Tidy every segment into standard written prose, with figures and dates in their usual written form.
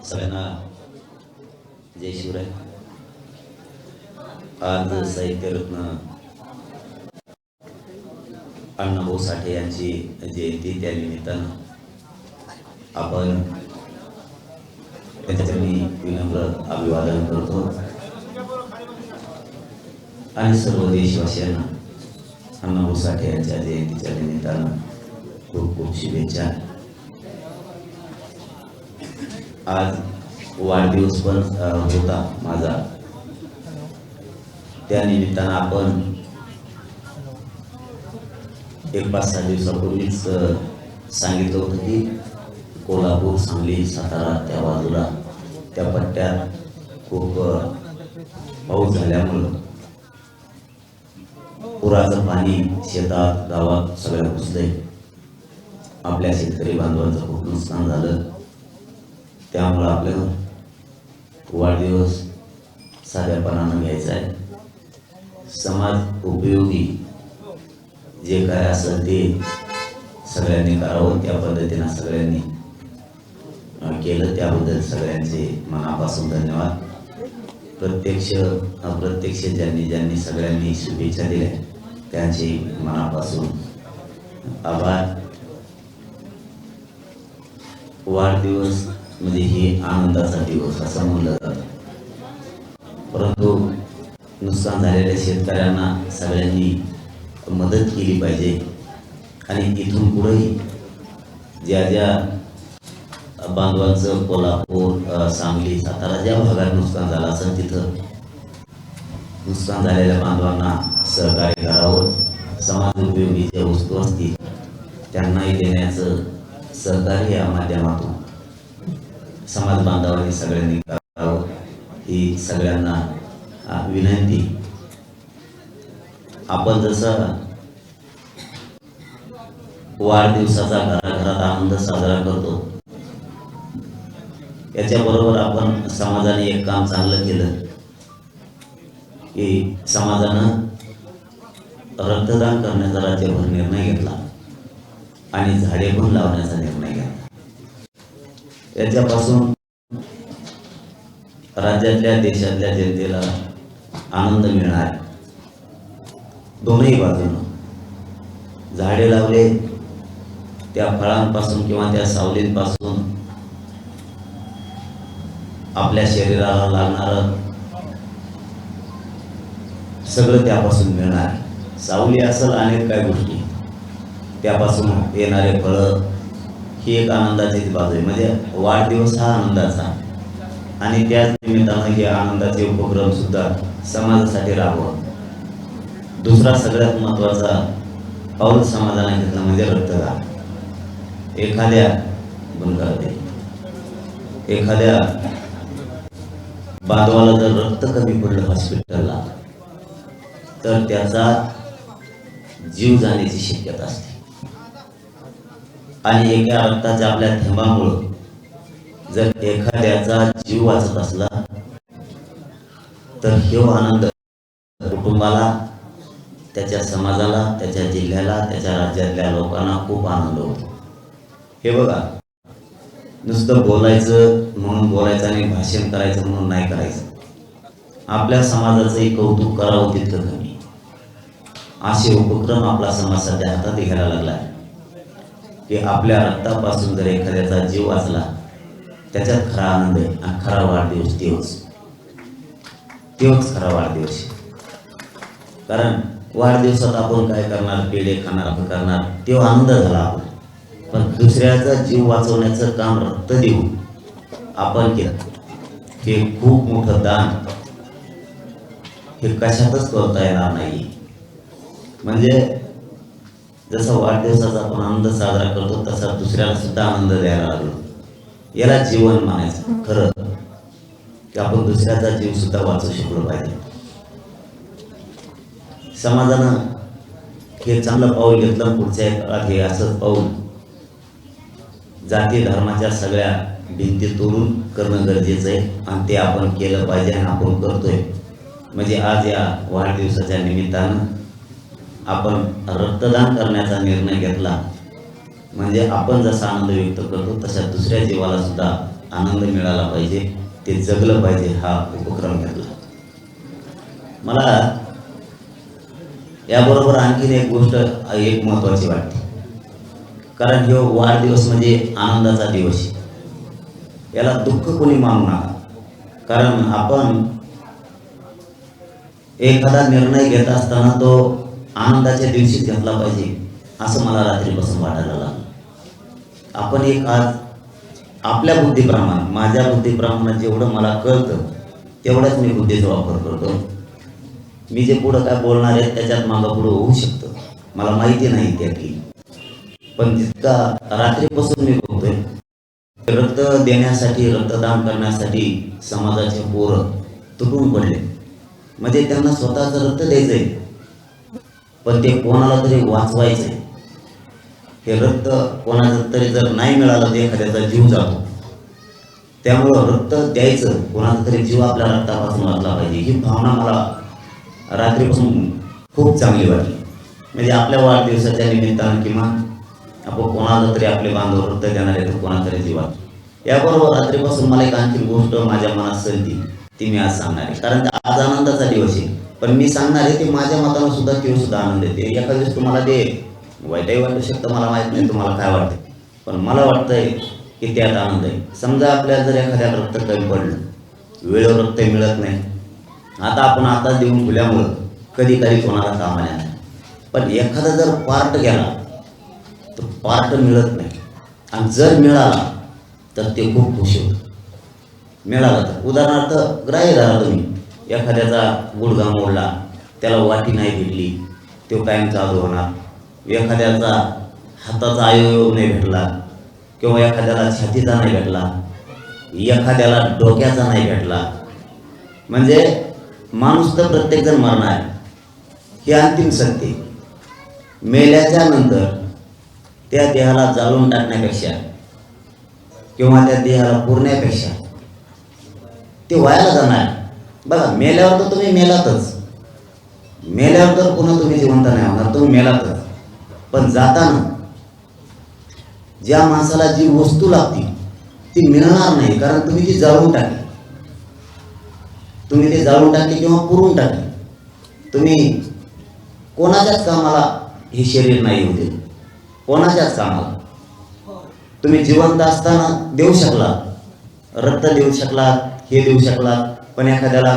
सगळ्यांना जय शिवराय. आज साहित्यरत्न अण्णाभाऊ साठे यांची जयंती, त्या निमित्तानं आपण त्यांच्या मी विनम्र अभिवादन करतो आणि सर्व देशवासियांना अण्णाभाऊ साठे यांच्या जयंतीच्या निमित्तानं खूप खूप शुभेच्छा. आज वाढदिवस पण होता माझा, त्या निमित्तानं आपण एक 5-6 दिवसापूर्वीच सांगितलं होतं की कोल्हापूर, सांगली, सातारा त्या बाजूला त्या पट्ट्यात खूप पाऊस झाल्यामुळं पुराचं पाणी शेतात गावात सगळ्या घुसलंय. आपल्या शेतकरी बांधवांचं खूप नुकसान झालं. त्यामुळं आपल्याला वाढदिवस साध्यापणानं घ्यायचा आहे. समाज उपयोगी जे काय असेल ते सगळ्यांनी करावं, त्या पद्धतीनं सगळ्यांनी केलं. त्याबद्दल सगळ्यांचे मनापासून धन्यवाद. प्रत्यक्ष अप्रत्यक्ष ज्यांनी सगळ्यांनी शुभेच्छा दिल्या त्यांचे मनापासून आभार. वाढदिवस म्हणजे हे आनंदाचा दिवस असं म्हणलं जातं, परंतु नुकसान झालेल्या शेतकऱ्यांना सगळ्यांनी मदत केली पाहिजे. आणि इथून पुढेही ज्या ज्या बांधवांचं कोल्हापूर, सांगली, सातारा ज्या भागात नुकसान झालं असेल तिथं नुकसान झालेल्या बांधवांना सहकार्य करावं. समाज उपयोगी ज्या वस्तू असतील त्यांनाही देण्याचं सहकार्य या माध्यमातून समाज बांधवांनी सगळ्यांनी करावं ही सगळ्यांना विनंती. आपण जसं वाढदिवसाचा घराघरात आनंद साजरा करतो, याच्याबरोबर आपण समाजाने एक काम चांगलं केलं की समाजानं रक्तदान करण्याचा राज्यभर निर्णय घेतला आणि झाडे पण लावण्याचा निर्णय घेतला. याच्यापासून राज्यातल्या देशातल्या जनतेला आनंद मिळणार. दोन्ही बाजूनं झाडे लावले, त्या फळांपासून किंवा त्या सावलींपासून आपल्या शरीराला लागणारं सगळं त्यापासून मिळणार. सावली असेल अनेक काही गोष्टी, त्यापासून येणारे फळं, ही एक आनंदाचीच बाजू आहे. म्हणजे वाढदिवस हा आनंदाचा, आणि त्याच निमित्तानं हे आनंदाचे उपक्रम सुद्धा समाजासाठी राहावं. दुसरा सगळ्यात महत्त्वाचा पाऊल समाजाने घेतला म्हणजे रक्तदान. एखाद्या बांधवाला जर रक्त कमी पडलं हॉस्पिटलला तर त्याचा जीव जाण्याची शक्यता असते. आणि एका रक्ताच्या आपल्या थेंबामुळं जर एखाद्याचा जीव वाचत असला तर हे आनंद कुटुंबाला, त्याच्या समाजाला, त्याच्या जिल्ह्याला, त्याच्या राज्यातल्या लोकांना खूप आनंद होतो. हे बघा, नुसतं बोलायचं म्हणून बोलायचं आणि भाषण करायचं म्हणून नाही करायचं. आपल्या समाजाचंही कौतुक करावं तितकं कमी. असे उपक्रम आपला समाज सध्या हातात घ्यायला लागला की आपल्या रक्तापासून जर एखाद्याचा जीव वाचला त्याच्यात खरा आनंद आहे. आणि खरा वाढदिवस तेव्हाच खरा वाढदिवस. कारण वाढदिवसात आपण काय करणार, पेढे खाणार, करणार, तेव्हा आनंद झाला आपला. पण दुसऱ्याचा जीव वाचवण्याचं काम रक्त देऊन आपण केलं, हे खूप मोठं दान. हे कशातच करता येणार नाही. म्हणजे जसं वाढदिवसाचा आपण आनंद साजरा करतो तसा दुसऱ्याला सुद्धा आनंद द्यायला लागलो. याला जीवन मानायचं खरं, की आपण दुसऱ्याचा जीव सुद्धा वाचवू शकलो पाहिजे. समाजानं हे चांगलं पाऊल घेतलं. पुढच्या काळात हे असंच पाऊल जाती धर्माच्या सगळ्या भिंती तोडून करणं गरजेचं आहे, आणि ते आपण केलं पाहिजे आणि आपण करतोय. म्हणजे आज या वाढदिवसाच्या निमित्तानं आपण रक्तदान करण्याचा निर्णय घेतला. म्हणजे आपण जसा आनंद व्यक्त करतो तशा दुसऱ्या जीवाला सुद्धा आनंद मिळाला पाहिजे, ते जगलं पाहिजे, हा उपक्रम घेतला. मला याबरोबर आणखीन एक गोष्ट एक महत्त्वाची वाटते, कारण हा वाढदिवस म्हणजे आनंदाचा दिवस आहे. याला दुःख कोणी मानू नका, कारण आपण एखादा निर्णय घेत असताना तो आनंदाच्या दिवशीच घेतला पाहिजे असं मला रात्रीपासून वाटायला लागलं. आपण एक आज आपल्या बुद्धीप्रमाणे, माझ्या बुद्धीप्रमाणे जेवढं मला कळतं तेवढाच मी बुद्धीचा वापर करतो. मी जे पुढं काय बोलणार आहे त्याच्यात मागं पुढं होऊ शकतं, मला माहिती नाही त्यातली, पण जितका रात्रीपासून मी बघतोय रक्त देण्यासाठी, रक्तदान करण्यासाठी समाजाचे पोरं तुटून पडले. म्हणजे त्यांना स्वतःचं रक्त द्यायचंय, पण ते कोणाला तरी वाचवायचंय. हे रक्त कोणाचं तरी जर नाही मिळालं तर एखाद्याचा जीव जातो. त्यामुळं रक्त द्यायचं, कोणाचा तरी जीव आपल्या रक्तापासून वाचला पाहिजे, ही भावना मला रात्रीपासून खूप चांगली वाटली. म्हणजे आपल्या वाढदिवसाच्या निमित्तानं किमान आपण कोणाला तरी आपले बांधव रक्त देणार आहे तर कोणाला तरी जीवात. याबरोबर रात्रीपासून मला एक आणखी गोष्ट माझ्या मनात सलती, ती मी आज सांगणार आहे. कारण आज आनंदाचा दिवस आहे, पण मी सांगणार आहे ते माझ्या मतानं सुद्धा ते सुद्धा आनंद येते. एखाद्या दिवस तुम्हाला ते वाईटही वाटू शकतं, मला माहीत नाही तुम्हाला काय वाटतं, पण मला वाटतंय की त्यात आनंद आहे. समजा आपल्याला जर एखाद्या रक्त कमी पडलं, वेळेवर रक्त मिळत नाही, आता देऊन खुल्यामुळं कधी कोणाला कामाला नाही, पण एखादा जर पार्ट गेला तर पार्ट मिळत नाही, आणि जर मिळाला तर ते खूप खुश होतं. मिळाला तर उदाहरणार्थ ग्राह्य धरा तुम्ही, एखाद्याचा गुडघा मोडला, त्याला वाटी नाही भेटली, तो कायम चालू होणार. एखाद्याचा हाताचा अवयव नाही भेटला, किंवा एखाद्याला छातीचा नाही भेटला, एखाद्याला डोक्याचा नाही भेटला, म्हणजे माणूस तर प्रत्येकजण मरणार आहे, हे अंतिम सत्य. मेल्याच्या नंतर त्या देहाला जाळून टाकण्यापेक्षा किंवा त्या देहाला पुरण्यापेक्षा ते वायाला जाणार. बघा, मेल्यावर तर तुम्ही मेलातच, मेल्यावर तर पुन्हा तुम्ही जिवंत नाही होणार, तुम्ही मेलातच. पण जाताना ज्या माणसाला जी वस्तू लागती ती मिळणार नाही, कारण तुम्ही ती जाळून टाकली, तुम्ही ते जाळून टाकली किंवा पुरून टाकली. तुम्ही कोणाच्याच कामाला हे शरीर नाही होते, कोणाच्याच कामाला. तुम्ही जिवंत असताना देऊ शकला, रक्त देऊ शकला, हे देऊ शकला, पण एखाद्याला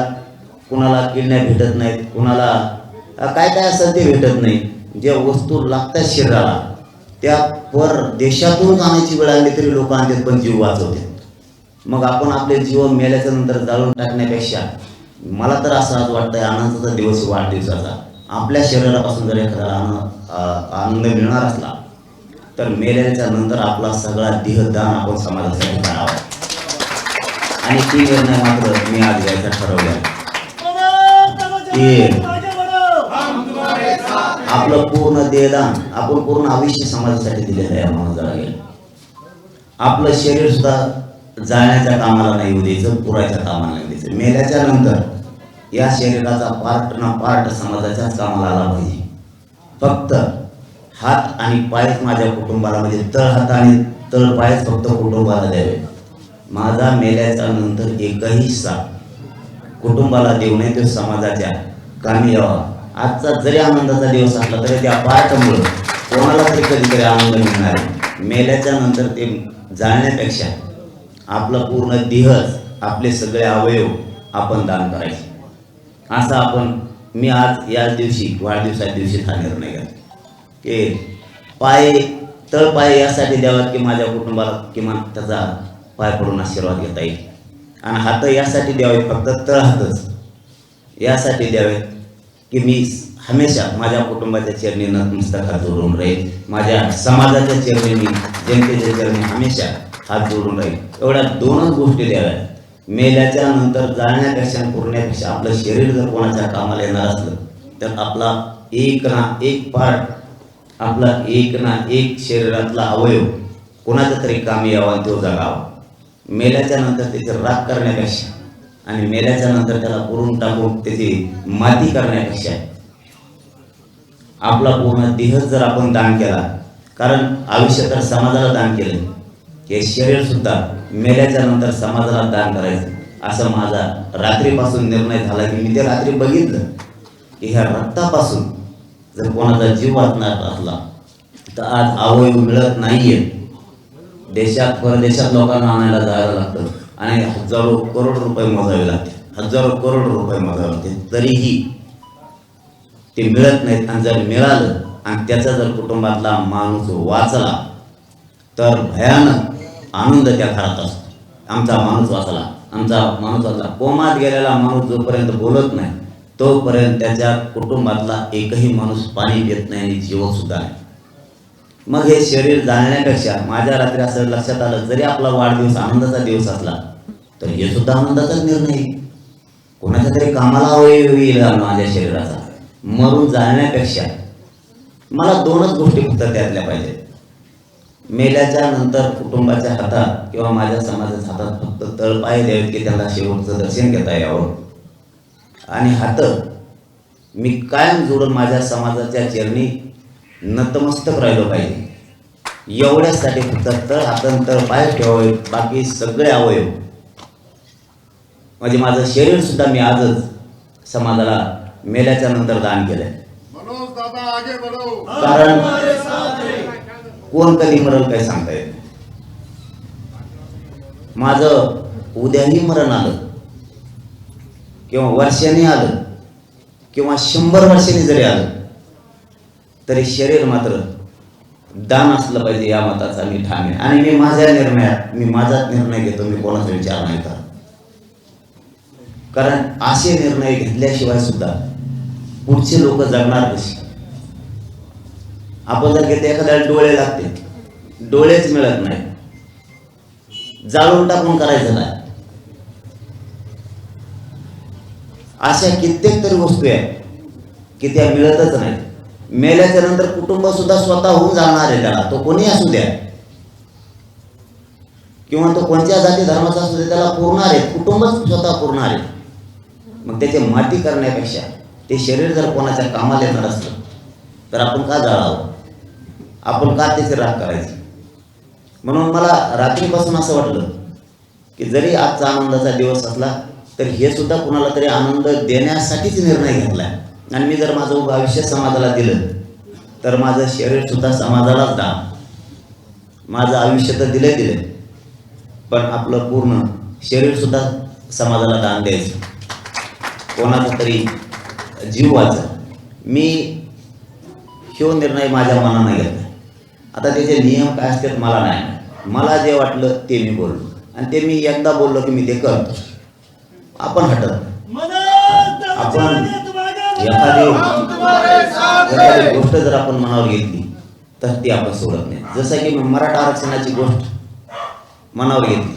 कुणाला किडण्या भेटत नाहीत, कुणाला काय काय असेल ते भेटत नाही. ज्या वस्तू लागतात शरीराला त्या परदेशातून आणायची वेळ आली तरी लोक आणतात, पण जीव वाचवतात. मग आपण आपले जीव मेल्याच्या नंतर जाळून टाकण्यापेक्षा मला तर असं आज वाटतंय आनंदाचा दिवस वाढदिवसाचा, आपल्या शरीरापासून जर एखाद्याला आनंद मिळणार असला तर मेल्याच्या नंतर आपला सगळा देहदान आपण समाजासाठी करावा. आणि ती निर्णय मात्र मी आज घ्यायचा ठरवला की आपलं पूर्ण देहदान, आपण पूर्ण आयुष्य समाजासाठी दिलेलं आहे. माणूस जरा गेलं, आपलं शरीर सुद्धा जाळण्याच्या कामाला नाही द्यायचं, पुरायच्या कामाला नाही द्यायचं. मेल्याच्या नंतर या शरीराचा पार्ट ना पार्ट समाजाच्याच कामाला आला पाहिजे. फक्त हात आणि पायच माझ्या कुटुंबाला, म्हणजे तळहात आणि तळपायच फक्त कुटुंबाला द्यावे. माझा मेल्याच्या नंतर एकही साथ कुटुंबाला देऊ नये, तो समाजाच्या कामी यावा. आजचा जरी आनंदाचा दिवस असला तरी त्या पार्टमुळे कोणाला तरी कधीतरी आनंद मिळणार आहे. मेल्याच्या नंतर ते जाळण्यापेक्षा आपलं पूर्ण देहच, आपले सगळे अवयव आपण दान करायचे. असं आपण, मी आज या दिवशी वाढदिवसाच्या दिवशी हा निर्णय घेतला की पाय, तळपाय यासाठी द्यावात की माझ्या कुटुंबाला किमान त्याचा पाय पडून आशीर्वाद घेता येईल, आणि हात यासाठी द्यावेत, फक्त तळहातच यासाठी द्यावेत की मी हमेशा माझ्या कुटुंबाच्या चरणी नतमस्तक हात जोडून राहील, माझ्या समाजाच्या चरणी, मी जनतेच्या चरणी हमेशा हात जोडून राहील. एवढ्या दोनच गोष्टी द्याव्यात. मेल्याच्या नंतर जाळण्यापेक्षा पुरण्यापेक्षा आपलं शरीर जर कोणाच्या कामाला येणार असलं तर आपला एक ना एक पार्ट, आपला एक ना एक शरीरातला अवयव कोणाच्या तरी कामी यावा, तो जगावा. मेल्याच्या नंतर त्याची राख करण्यापेक्षा आणि मेल्याच्या नंतर त्याला पुरून टाकून त्याची माती करण्यापेक्षा आपला पूर्ण देह जर आपण दान केला, कारण आयुष्य तर समाजाला दान केलं, हे शरीर सुद्धा मेल्याच्या नंतर समाजाला दान करायचं, असं माझा रात्रीपासून निर्णय झाला की मी ते रात्री बघितलं की ह्या रक्तापासून जर कोणाचा जीव वाचणार असला तर आज अवयव मिळत नाहीये. देशात परदेशात लोकांना आणायला जायला लागतं आणि हजारो करोड रुपये मोजावे लागते, हजारो करोड रुपये मोजावे लागते, तरीही ते मिळत नाहीत. आणि जर मिळालं आणि त्याचा जर कुटुंबातला माणूस वाचला तर भयानक आनंद त्या घरात असतो. आमचा माणूस वाचला, आमचा माणूस वाचला. कोमात गेलेला माणूस जोपर्यंत बोलत नाही तोपर्यंत त्याच्या कुटुंबातला एकही माणूस पाणी पित नाही आणि जीव सुद्धा नाही. मग हे शरीर जाणण्यापेक्षा माझ्या रात्री असं लक्षात आलं, जरी आपला वाढदिवस आनंदाचा दिवस असला तर हे सुद्धा आनंदाचाच निर्णय. कोणाच्या तरी कामाला अवयव येईल माझ्या शरीराचा. मरून जाण्यापेक्षा मला दोनच गोष्टी फक्त त्यातल्या पाहिजेत. मेल्याच्या नंतर कुटुंबाच्या हातात किंवा माझ्या समाजाच्या हातात फक्त तळपाय द्यावेत की त्यांना शेवटचं दर्शन घेता यावं, आणि हात मी कायम जोडून माझ्या समाजाच्या चरणी नतमस्तक राहिलो पाहिजे. एवढ्यासाठी फक्त तळ हात तळपाय ठेवावे, बाकी सगळे अवयव म्हणजे माझं शरीर सुद्धा मी आजच समाजाला मेल्याच्या नंतर दान केलंय. कारण कोण कधी मरल काही सांगता येत. माझं उद्याही मरण आलं किंवा वर्षांनी आलं किंवा 100 वर्षांनी जरी आलं तरी शरीर मात्र दान असलं पाहिजे या मताचा मी ठाम आहे. आणि मी माझ्या निर्णयात मी माझाच निर्णय घेतो, मी कोणाचा विचार नाही करत. कारण असे निर्णय घेतल्याशिवाय सुद्धा पुढचे लोक जगणार कशी. आपण जर घेते एखाद्याला डोळे लागते, डोळेच मिळत नाही, जाळून टाकून करायचं नाही. अशा कित्येक तरी वस्तू आहेत की त्या मिळतच नाही. मेल्याच्या नंतर कुटुंब सुद्धा स्वतः होऊन जाणार आहे त्याला, तो कोणी असू द्या किंवा तो कोणत्या जाती धर्माचा असू दे, त्याला पुरणार आहे, कुटुंबच स्वतः पुरणार आहे. मग त्याची माती करण्यापेक्षा ते शरीर जर कोणाच्या कामाला येणार असलं तर आपण का जाळावं, आपण का त्याची राख करायची. म्हणून मला रात्रीपासून असं वाटलं की जरी आजचा आनंदाचा दिवस असला तर हे सुद्धा कुणाला तरी आनंद देण्यासाठीच निर्णय घेतलाय. आणि मी जर माझं आयुष्य समाजाला दिलं तर माझं शरीर सुद्धा समाजालाच दान, माझं आयुष्य तर दिले पण आपलं पूर्ण शरीर सुद्धा समाजाला दान द्यायचं, कोणाचा तरी जीव वाचत. मी ह्यो निर्णय माझ्या मनानं घेतला. आता त्याचे नियम काय असतात मला नाही, मला जे वाटलं ते मी बोललो आणि ते मी एकदा बोललो की मी ते करतो. आपण हटत, आपण एखादी गोष्ट जर आपण मनावर घेतली तर ती आपण सोडत नाही. जसं की मराठा आरक्षणाची गोष्ट मनावर घेतली,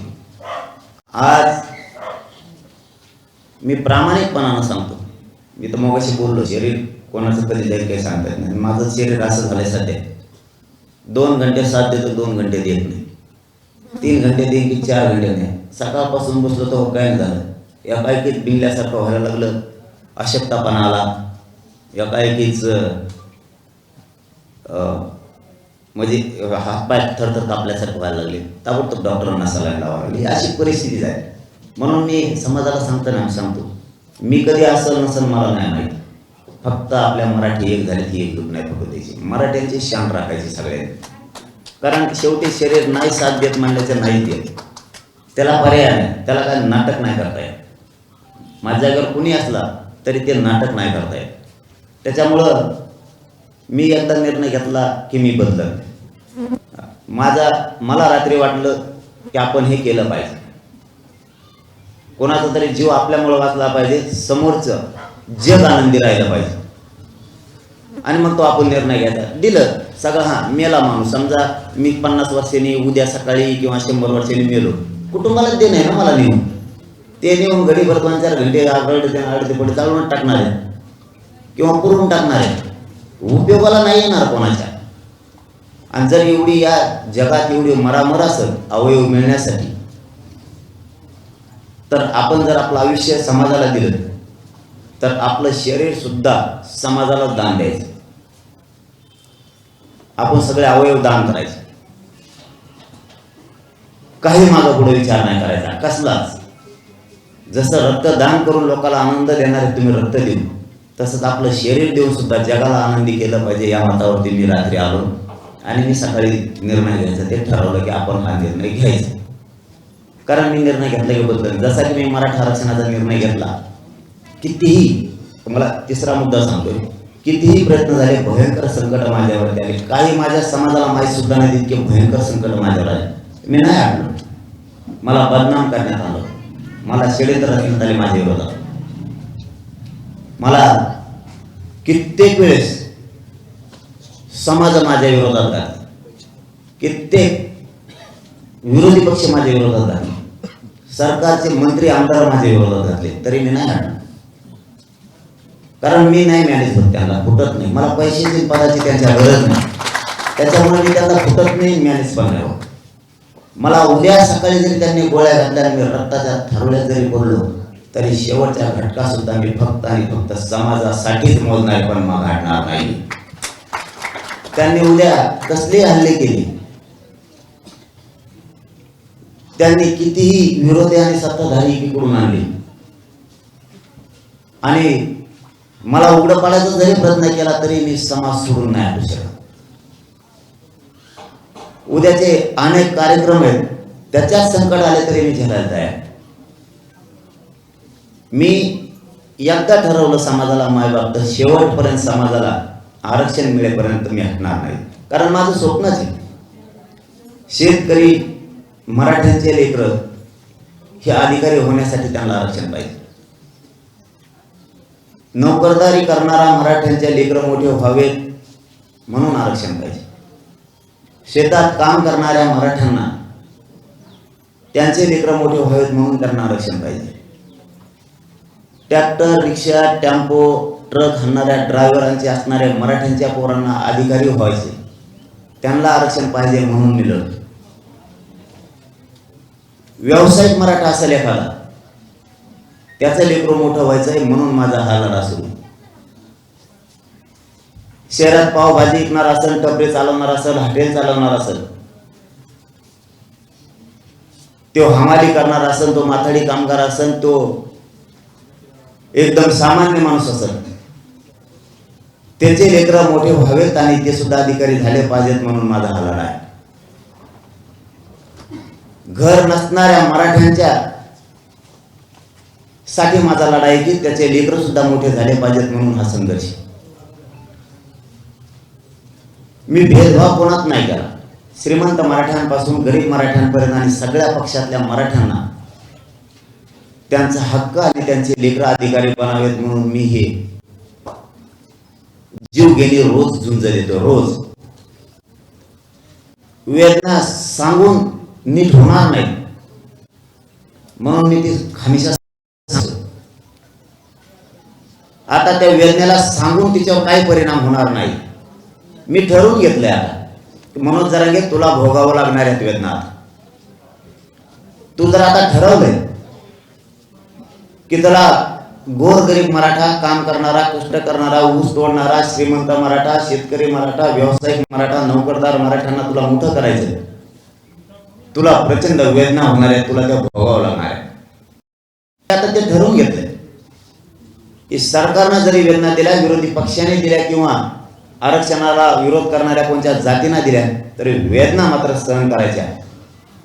आज मी प्रामाणिकपणानं सांगतो, मी तर मगाशी बोललो शरीर कोणाचं कधी जाईल काही सांगता येत नाही. माझं शरीर असं झालंय सध्या, 2 घंटे साथ देतो, 2 घंटे देत नाही, 3 घंटे देईन की 4 घंटे नाही. सकाळपासून बसलो तर काय झालं, एकाएकीच बिंगल्यासारखं व्हायला लागलं, अशक्तपणा आला, एकाएकीच म्हणजे हातपाय थरथर कापल्यासारखं व्हायला लागले, ताबडतोब डॉक्टरांना सलाईन लावायला लागली. अशी परिस्थिती आहे. म्हणून मी समाजाला सांगतो मी कधी असं नसेल मला नाही माहीत, फक्त आपल्या मराठी एक झाली ती एकजूट नाही फक्त द्यायची, मराठ्यांची शान राखायची सगळ्यांनी. कारण शेवटी शरीर नाही साथ देत म्हणल्याचं नाही देत, त्याला पर्याय नाही, त्याला काय नाटक नाही करता येत. माझ्या जागेवर कुणी असला तरी ते नाटक नाही करता येत. त्याच्यामुळं मी एकदा निर्णय घेतला की मी बदलत. मला रात्री वाटलं की आपण हे केलं पाहिजे, कोणाचा तरी जीव आपल्यामुळे वाचला पाहिजे, समोरचं जग आनंदी राहिलं पाहिजे. आणि मग तो आपण निर्णय घ्यायचा, दिलं सगळं. हां, मेला माणूस, समजा मी 50 वर्षांनी उद्या सकाळी किंवा 100 वर्षांनी मेलो, कुटुंबाला ते नाही ना मला नेऊन, ते नेऊन घडीभर 2-4 घंटे आडते पडे चालवून टाकणार आहे किंवा पुरून टाकणार आहे, उपयोगाला नाही येणार कोणाच्या. आणि जर एवढी या जगात एवढी मरामर असेल अवयव मिळण्यासाठी, तर आपण जर आपलं आयुष्य समाजाला दिलं तर आपलं शरीर सुद्धा समाजाला दान द्यायचं. आपण सगळे अवयव दान करायचे. काही मागं पुढे विचार नाही करायचा कसलाच. जसं रक्तदान करून लोकांना आनंद देणारे तुम्ही रक्त देऊन, तसंच आपलं शरीर देऊन सुद्धा जगाला आनंदी केलं पाहिजे. या मतावरती मी रात्री आलो आणि मी सकाळी निर्णय घ्यायचा ते ठरवलं की आपण हा निर्णय घ्यायचा. कारण मी निर्णय घेतला की बदल, जसा की मी मराठा आरक्षणाचा निर्णय घेतला, कितीही, मला तिसरा मुद्दा सांगतोय, कितीही प्रयत्न झाले, भयंकर संकट माझ्यावरती आले, काही माझ्या समाजाला माहीत सुद्धा नाही इतके भयंकर संकट माझ्यावर आले, मी नाही आडलो. मला बदनाम करण्यात आलं, मला षड्यंत्र रचण्यात आले माझ्या विरोधात. मला कित्येक वेळेस समाज माझ्या विरोधात घातला, कित्येक विरोधी पक्ष माझ्या विरोधात घातले, सरकारचे मंत्री आमदार माझ्या विरोधात घातले, तरी मी नाही आडलो. कारण मी नाही मॅनेज होत, त्यांना फुटत नाही, मला पैशाची पदाची त्यांच्या गरज नाही, त्याच्यामुळे मी त्यांना फुटत नाही, मॅनेज पण नाही होत. मला उद्या सकाळी जरी त्यांनी गोळ्या घातल्या, मी रक्ताच्या थारोळ्यात जरी पडलो, तरी शेवटच्या घटका सुद्धा मी फक्त आणि फक्त समाजासाठीच मोजणार, पण मग घडणार नाही. त्यांनी उद्या कसले हल्ले केले, त्यांनी कितीही विरोधी आणि सत्ताधारी एकीकडून आणले आणि मला उघडं पाडायचा जरी प्रयत्न केला, तरी मी समाज सोडून नाही आणू शकत. उद्याचे अनेक कार्यक्रम आहेत, त्याच्यात संकट आले तरी मी झेलायला तयार. मी एकदा ठरवलं समाजाला मायबाप, तर शेवटपर्यंत समाजाला आरक्षण मिळेपर्यंत मी हटणार नाही. कारण माझं स्वप्नच आहे, शेतकरी मराठ्यांचे लेकरं हे अधिकारी होण्यासाठी त्यांना आरक्षण पाहिजे. नोकरदारी करणारा मराठ्यांचे लेकरं मोठे व्हावेत म्हणून आरक्षण पाहिजे. शेतात काम करणाऱ्या मराठ्यांना त्यांचे लेकरं मोठे व्हावेत म्हणून त्यांना आरक्षण पाहिजे. ट्रॅक्टर, रिक्षा, टेम्पो, ट्रक हाणणाऱ्या ड्रायव्हरांचे असणाऱ्या मराठ्यांच्या पोरांना अधिकारी व्हायचे, त्यांना आरक्षण पाहिजे म्हणून मी लढतो. व्यावसायिक मराठा असेल एखादा, त्याचं लेकरं मोठं व्हायचंय म्हणून माझा हा लढा सुरू. शहरात पावभाजी विकणार असेल, टपरे चालवणार असेल, हॉटेल चालवणार असेल, तो हमाली करणार असेल, तो माथाडी कामगार असेल, तो एकदम सामान्य माणूस असेल, त्याचे लेकरं मोठे व्हावेत आणि ते सुद्धा अधिकारी झाले पाहिजेत म्हणून माझा हा लढा आहे. घर नसणाऱ्या मराठ्यांच्या साठी माझा लढा आहे की त्याचे लेकरं सुद्धा मोठे झाले पाहिजेत म्हणून हा संघर्ष. मी भेदभाव कोणात नाही केला. श्रीमंत मराठ्यांपासून गरीब मराठ्यांपर्यंत आणि सगळ्या पक्षातल्या मराठ्यांना त्यांचा हक्क आणि त्यांचे लेकरं अधिकारी बनावेत म्हणून मी हे जीव गेली रोज झुंज देतो. रोज वेदना सांगून नीट होणार नाही म्हणून मी ती हमेशा सांगतो. आता त्या वेदनेला सांगून तिच्यावर काही परिणाम होणार नाही. मी ठरवून घेतलंय आता, मनोज जरांगे तुला भोगावं लागणार आहेत वेदना. तू जर आता ठरवलंय की तुला गोरगरीब मराठा, काम करणारा, कष्ट करणारा, ऊस तोडणारा, श्रीमंत मराठा, शेतकरी मराठा, व्यावसायिक मराठा, नोकरदार मराठ्यांना तुला मोठं करायचं, तुला प्रचंड वेदना होणार आहे, तुला त्या भोगावं लागणार आहे. आता ते ठरवून घेतलंय की सरकारनं जरी वेदना दिल्या, विरोधी पक्षाने दिल्या किंवा आरक्षणाला विरोध करणाऱ्या कोणत्या जातींना दिल्या, तरी वेदना मात्र सहन करायच्या,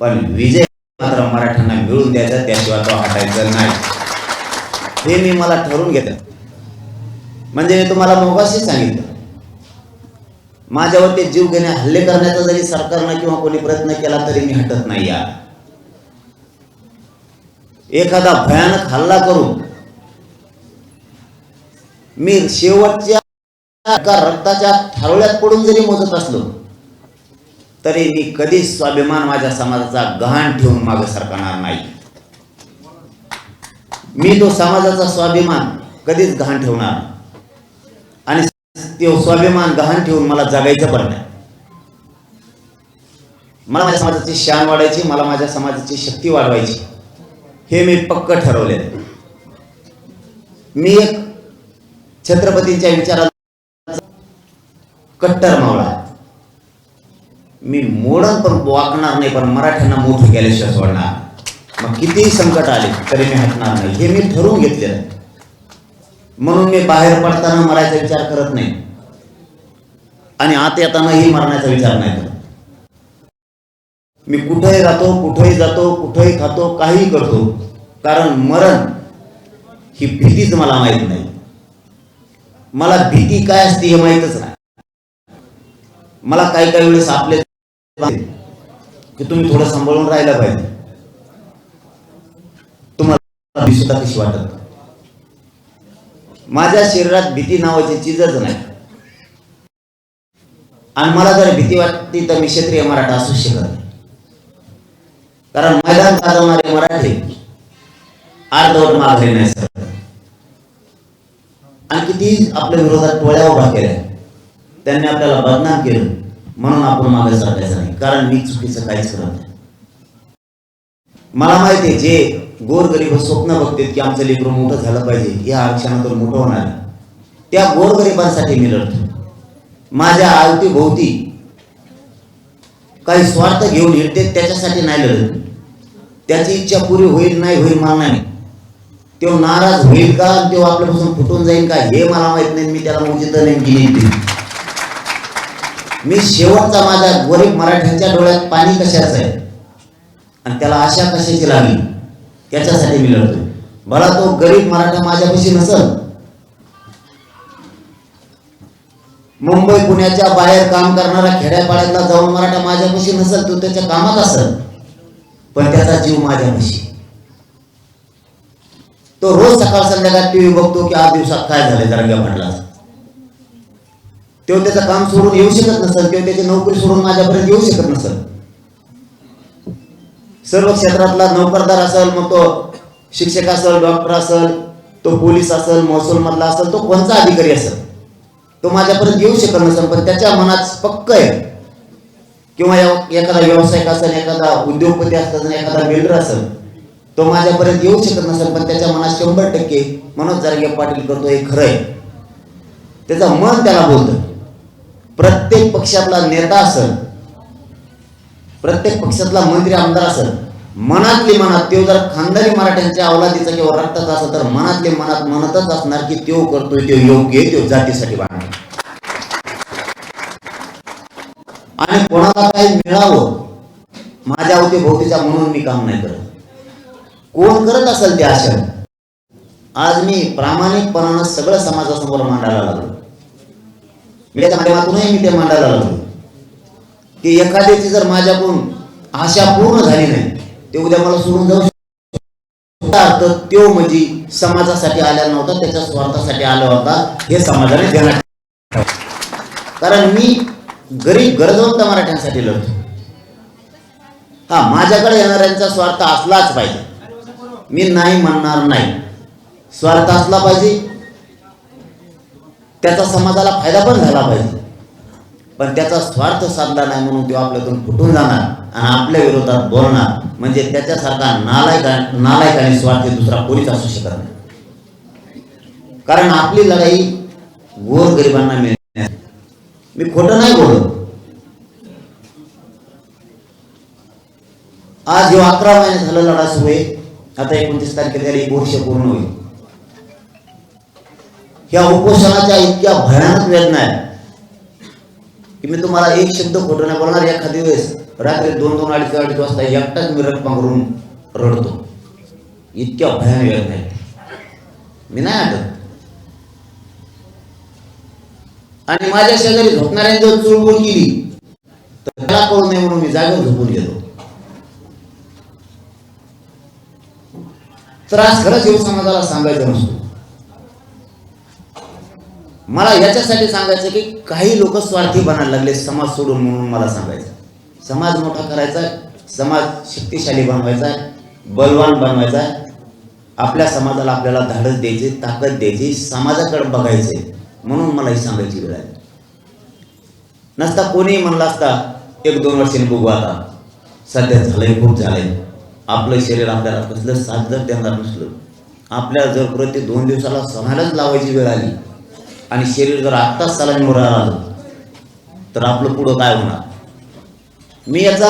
पण विजय मात्र मराठ्यांना मिळून द्यायचा, त्याशिवाय तो हटायचा नाही. हे मी मला ठरवून घेतलं. म्हणजे मी तुम्हाला मोगाशी सांगितलं, माझ्यावरती जीव घेणे हल्ले करण्याचा जरी सरकारनं किंवा कोणी प्रयत्न केला तरी मी हटत नाही. या एखादा भयानक हल्ला करून मी शेवटच्या रक्ताच्या थारोळ्यात पडून जरी मोजत असलो तरी मी कधीच स्वाभिमान माझ्या समाजाचा गहाण ठेवून मागे सरकणार नाही. मी तो समाजाचा स्वाभिमान कधीच गहाण ठेवणार आणि तो स्वाभिमान गहाण ठेवून मला जगायचं पण नाही. मला माझ्या समाजाची शान वाढवायची, मला माझ्या समाजाची शक्ती वाढवायची, हे मी पक्क ठरवले. मी एक छत्रपतींच्या विचारात कट्टर मावळा. मी मोडन पण वाकणार नाही, पण मराठ्यांना मोठं केल्याशिवाय सोडणार. मग कितीही संकट आले तरी मी हटणार नाही, हे मी ठरवून घेतलेलं आहे. म्हणून मी बाहेर पडताना मरायचा विचार करत नाही आणि आत येतानाही मरण्याचा विचार नाही करत. मी कुठेही राहतो, कुठेही जातो, कुठेही खातो, काहीही करतो, कारण मरण ही भीतीच मला माहीत नाही. मला भीती काय असते हे माहीतच नाही. मला काही काही वेळेस आपले की तुम्ही थोडं सांभाळून राहायला पाहिजे. तुम्हाला सुद्धा कशी वाटत? माझ्या शरीरात भीती नावाची चीजच नाही, आणि मला जर भीती वाटते तर मी क्षत्रिय मराठा असू शकत नाही. कारण मैदान गाजवणारे मराठे अर्धवट मागले नाही सर, आणि किती आपल्या विरोधात टोळ्या उभा केल्या, त्यांनी आपल्याला बदनाम केलं, म्हणून आपण मागे सरकायचं नाही, कारण मी चुकीचं काहीच करत नाही. मला माहिती आहे जे गोरगरीब स्वप्न बघतात की आमचं लेकरू मोठं झालं पाहिजे, या आरक्षणातून मोठं होणार, त्या गोरगरिबांसाठी मी लढतो. माझ्या अवतीभोवती काही स्वार्थ घेऊन येते त्याच्यासाठी नाही लढत. त्याची इच्छा पुरी होईल नाही होईल मला नाही, तो नाराज होईल का, तो आपल्यापासून फुटून जाईल का हे मला माहित नाही. मी त्याला उचित नेमकी नेमते. मी शेवटचा माझ्या गरीब मराठ्यांच्या डोळ्यात पाणी कशाचं आहे आणि त्याला आशा कशाची लागली त्याच्यासाठी मी लढतोय. मला तो गरीब मराठा माझ्यापाशी नसल, मुंबई पुण्याच्या बाहेर काम करणारा खेड्यापाड्यातला जाऊन मराठा माझ्यापाशी नसल, तो त्याच्या कामात असल, पण त्याचा जीव माझ्यापाशी. तो रोज सकाळ संध्याकाळ टीव्ही बघतो की 8 दिवसात काय झाले जरंगे पाटलाचं. तो त्याचं काम सोडून येऊ शकत नसेल, किंवा त्याची नोकरी सोडून माझ्यापर्यंत येऊ शकत नसेल. सर्व क्षेत्रातला नोकरदार असेल, मग तो शिक्षक असेल, डॉक्टर असेल, तो पोलीस असेल, महसूल मधला असेल, तो कोणता अधिकारी असेल, तो माझ्यापर्यंत येऊ शकत नसेल, पण त्याच्या मनात पक्क आहे. किंवा एखादा व्यावसायिक असेल, एखादा उद्योगपती असेल, एखादा बिल्डर असेल, तो माझ्यापर्यंत येऊ शकत नसेल, पण त्याच्या मनात 100% मनोज जरांगे पाटील करतो हे खरं आहे. त्याचं मन त्याला बोलतं. प्रत्येक पक्षातला नेता असेल, प्रत्येक पक्षातला मंत्री आमदार असेल, मनातली मनात तो जर खानदानी मराठ्यांच्या अवलादीचा किंवा रक्ताचा असेल तर मनातले मनात म्हणतच असणार की तो करतोय तो योग्य आहे, तो जातीसाठी बांधणार. आणि कोणाला काही मिळावं माझ्या अवतीभोवतीच्या म्हणून मी काम नाही करत. कोण करत असेल ते आशा आज मी प्रामाणिकपणानं सगळं समाजासमोर मांडायला लागलो. मी त्याच्या माध्यमातूनही मी ते मांडायला लागलो की एखाद्याची जर माझ्याकडून आशा पूर्ण झाली नाही ते उद्या मला सोडून जाऊ शकतो, तर तो म्हणजे समाजासाठी आलेला नव्हता, त्याच्या स्वार्थासाठी आला होता हे समाजाने ध्यानात ठेवावं. कारण मी गरीब गरजवंत मराठ्यांसाठी लढतो. हा, माझ्याकडे येणाऱ्यांचा स्वार्थ असलाच पाहिजे, मी नाही म्हणणार नाही. स्वार्थ असला पाहिजे, त्याचा समाजाला फायदा पण झाला पाहिजे, पण त्याचा स्वार्थ साधला नाही म्हणून तो आपल्यातून फुटून जाणार आणि आपल्या विरोधात बोलणार, म्हणजे त्याच्यासारखा नालायक आणि स्वार्थी दुसरा कोणीच असू शकत नाही. कारण आपली लढाई गोरगरिबांना मिळण्यात. मी खोटं नाही बोलत. आज जो 11 महिने झालं लढा सुरू आहे, आता 29 तारखेला 1 वर्ष पूर्ण होईल. ह्या उपोषणाच्या इतक्या भयानक वेदना आहेत की मी तुम्हाला एक शब्द खोटं नाही बोलणार. एखादी वेळेस रात्री 2-2, 2:30 वाजता एकटाच मी रक्त मागून रडतो. इतक्या भयानक वेदना आहेत, मी नाही आठवत. आणि माझ्या शेजारी झोपणाऱ्यांनी जर चुळबुळ केली तर त्याला कळू नये म्हणून मी जागेवर झोपून घेतो. त्रास खरंच शिव समाजाला सांगायचा नसतो. मला याच्यासाठी सांगायचं की काही लोक स्वार्थी बनायला लागले समाज सोडून, म्हणून मला सांगायचं समाज मोठा करायचा, समाज शक्तिशाली बनवायचा, बलवान बनवायचा. आपल्या समाजाला आपल्याला धाडस द्यायचे, ताकद द्यायची, समाजाकडे बघायचे, म्हणून मला ही सांगायची वेळ आहे. नसता कोणी म्हणला असता 1-2 वर्षांनी बघू, आता सध्या झालंय, खूप झालंय. आपलं शरीर आपल्याला कसलं साथ जर देणार नसलं, आपल्याला जर प्रति 2 दिवसाला सणालाच लावायची वेळ आली आणि शरीर जर आत्ताच सलामीवर आलं तर आपलं पुढं काय होणार मी याचा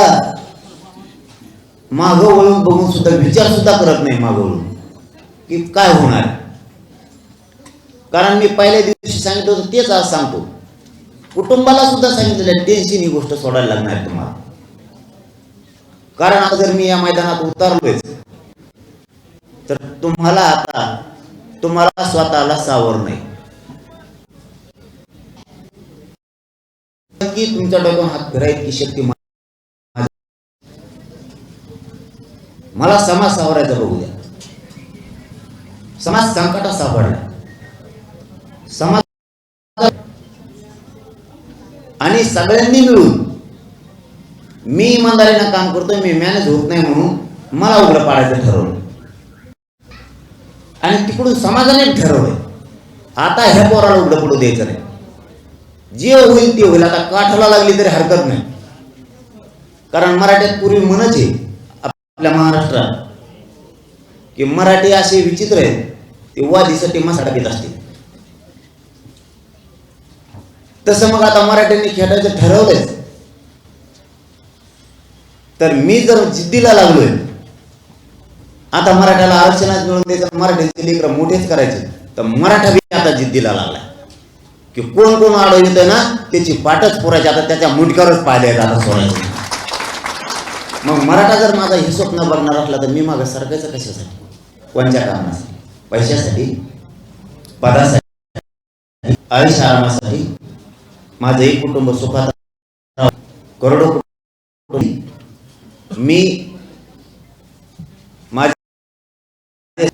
मागं वळून बघून सुद्धा विचार सुद्धा करत नाही मागं वळून की काय होणार. कारण मी पहिल्या दिवशी सांगितलं होतं तेच आज सांगतो. कुटुंबाला सुद्धा सांगितलेलं टेन्शन ही गोष्ट सोडायला लागणार आहे तुम्हाला. कारण आता जर मी या मैदानात उतरलोय तर तुम्हाला आता तुम्हाला स्वतःला सावर नाही की तुमच्या डोक्यावर हात फिरायची शक्ती मला समाज सावरायचा बघू द्या. समाज संकटात सापडला. समाज आणि सगळ्यांनी मिळून मी इमानदारीनं काम करतोय, मी मॅनेज होत नाही म्हणून मला उघडं पाडायचं ठरवलं आणि तिकडून समाजाने ठरवलंय आता ह्या पोराला उघडं पडू द्यायचं नाही. जे होईल ते होईल. आता काठाला लागली तरी हरकत नाही. कारण मराठ्यात पूर्वी म्हणच आहे आपल्या महाराष्ट्रात की मराठी असे विचित्र आहेत ते वादीसाठी मसाडा घेत असते. तसं मग आता मराठ्यांनी खेळायचं ठरवलंच. तर मी जर जिद्दीला लागलोय आता मराठ्याला आरक्षणात मिळून द्यायचं, मराठ्यांचे लेकरं मोठेच करायचे, तर मराठा बी आता जिद्दीला लागलाय की कोण कोण आडो येतोय ना त्याची पाठच पुरायची. आता त्याच्या मुंडकरच पाहिले आता सोडायचं. मग मराठा जर माझा हे स्वप्न बघणार असला तर मी मागं सरकायचं कशासाठी? कोणत्या कारणासाठी? पैशासाठी, पदासाठी, आयुष्य आरामासाठी? माझं एक कुटुंब सुखात करोडो मी माझ्या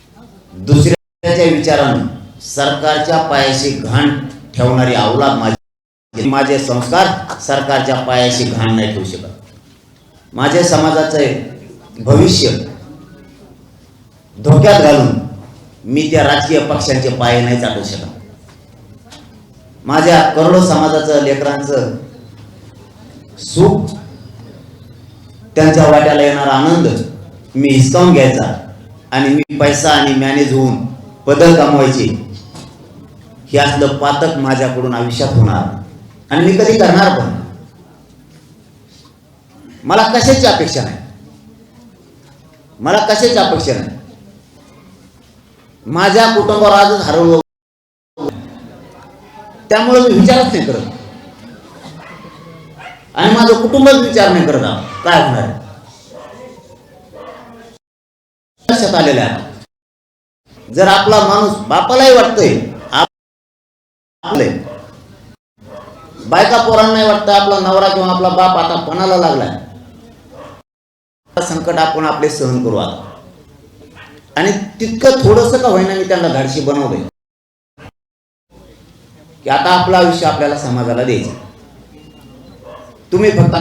दुसऱ्याच्या विचारानं सरकारच्या पायाशी घाण ठेवणारी अवलाद माझे संस्कार सरकारच्या पायाशी घाण नाही ठेवू शकत. माझ्या समाजाचं भविष्य धोक्यात घालून मी त्या राजकीय पक्षांचे पाय नाही चाटू शकत. माझ्या करोडो समाजाचं लेकरांचं सुख, त्यांच्या वाट्याला येणारा आनंद मी हिसकावून घ्यायचा आणि मी पैसा आणि मॅनेज होऊन पदक कमवायचे, हे असलं पातक माझ्याकडून आयुष्यात होणार आणि मी कधी करणार पण. मला कशाची अपेक्षा नाही. मला कशाची अपेक्षा नाही. माझ्या कुटुंबावर आजच हरवलं त्यामुळे मी विचारच नाही करत आणि माझं कुटुंबच विचार नाही करत काय होणार. लक्षात आलेलं आहे जर आपला माणूस बापालाही वाटतंय बायका पोरांनाही वाटतं आपला नवरा किंवा आपला बाप आता पणाला लागलाय, संकट आपण आपले सहन करू आता. आणि तितकं थोडंसं का होईना मी त्यांना धाडशी बनवलंय की आता आपलं आयुष्य आपल्याला समाजाला द्यायचं. तुम्ही फक्त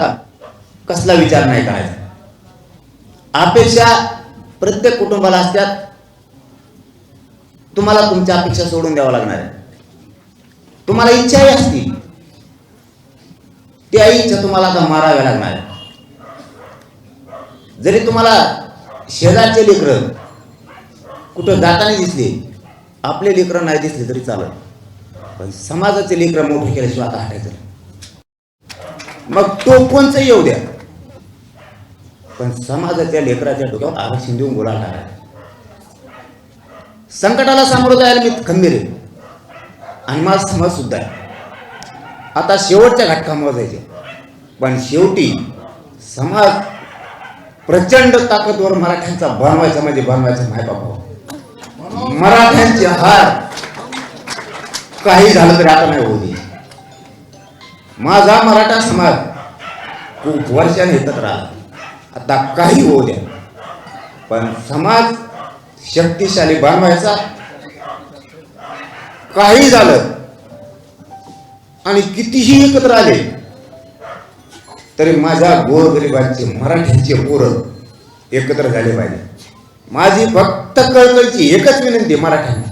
कसला विचार नाही करायचा. अपेक्षा प्रत्येक कुटुंबाला असतात. तुम्हाला तुमच्या अपेक्षा सोडून द्यावं लागणार आहे. तुम्हाला इच्छाही असती त्या इच्छा तुम्हाला आता माराव्या लागणार आहे. जरी तुम्हाला शेजारचे लेकरं कुठं जाताना दिसले, आपले लेकरं नाही दिसले तरी चालत, पण समाजाचे लेकरं मोठे केल्याशिवाय आता हटायचं. मग तो कोणचं येऊ द्या, पण समाजाच्या लेकराच्या डोक्यावर आरक्षण देऊन बोलायला टाकायचं. संकटाला सामोरं जायला मी खंबीर आहे आणि माझा समाज सुद्धा आहे. आता शेवटच्या घटकांवर जायचे, पण शेवटी समाज प्रचंड ताकदवर मराठ्यांचा बनवायचा म्हणजे बनवायचा माय बाबा. मराठ्यांचे हार काही झालं तरी आता नाही होऊ दे. माझा मराठा समाज खूप वर्षाने एकत्र आला, आता काही होऊ द्या, पण समाज शक्तिशाली बनवायचा. काही झालं आणि कितीही एकत्र आले तरी माझ्या गोरगरिबांचे मराठ्यांचे पोरं एकत्र झाले पाहिजे. माझी फक्त कळकळीची एकच विनंती मराठ्यांना,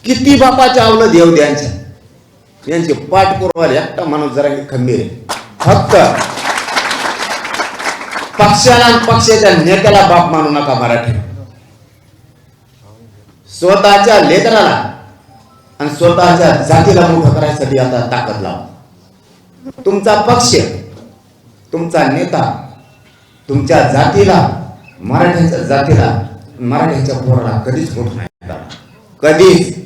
किती बापाच्या आवलं देव द्यांच्या यांचे पाठ पुरवायला एकटा माणूस जरा खंबीर आहे. फक्त पक्षाला आणि पक्षाच्या नेत्याला बाप मानू नका. मराठी स्वतःच्या लेकराला आणि स्वतःच्या जातीला मोठं करायसाठी आता ताकद लावा. तुमचा पक्ष तुमचा नेता तुमच्या जातीला, मराठ्यांच्या जातीला, मराठ्यांच्या पोराला कधीच वोट नाही करणार. कधीच.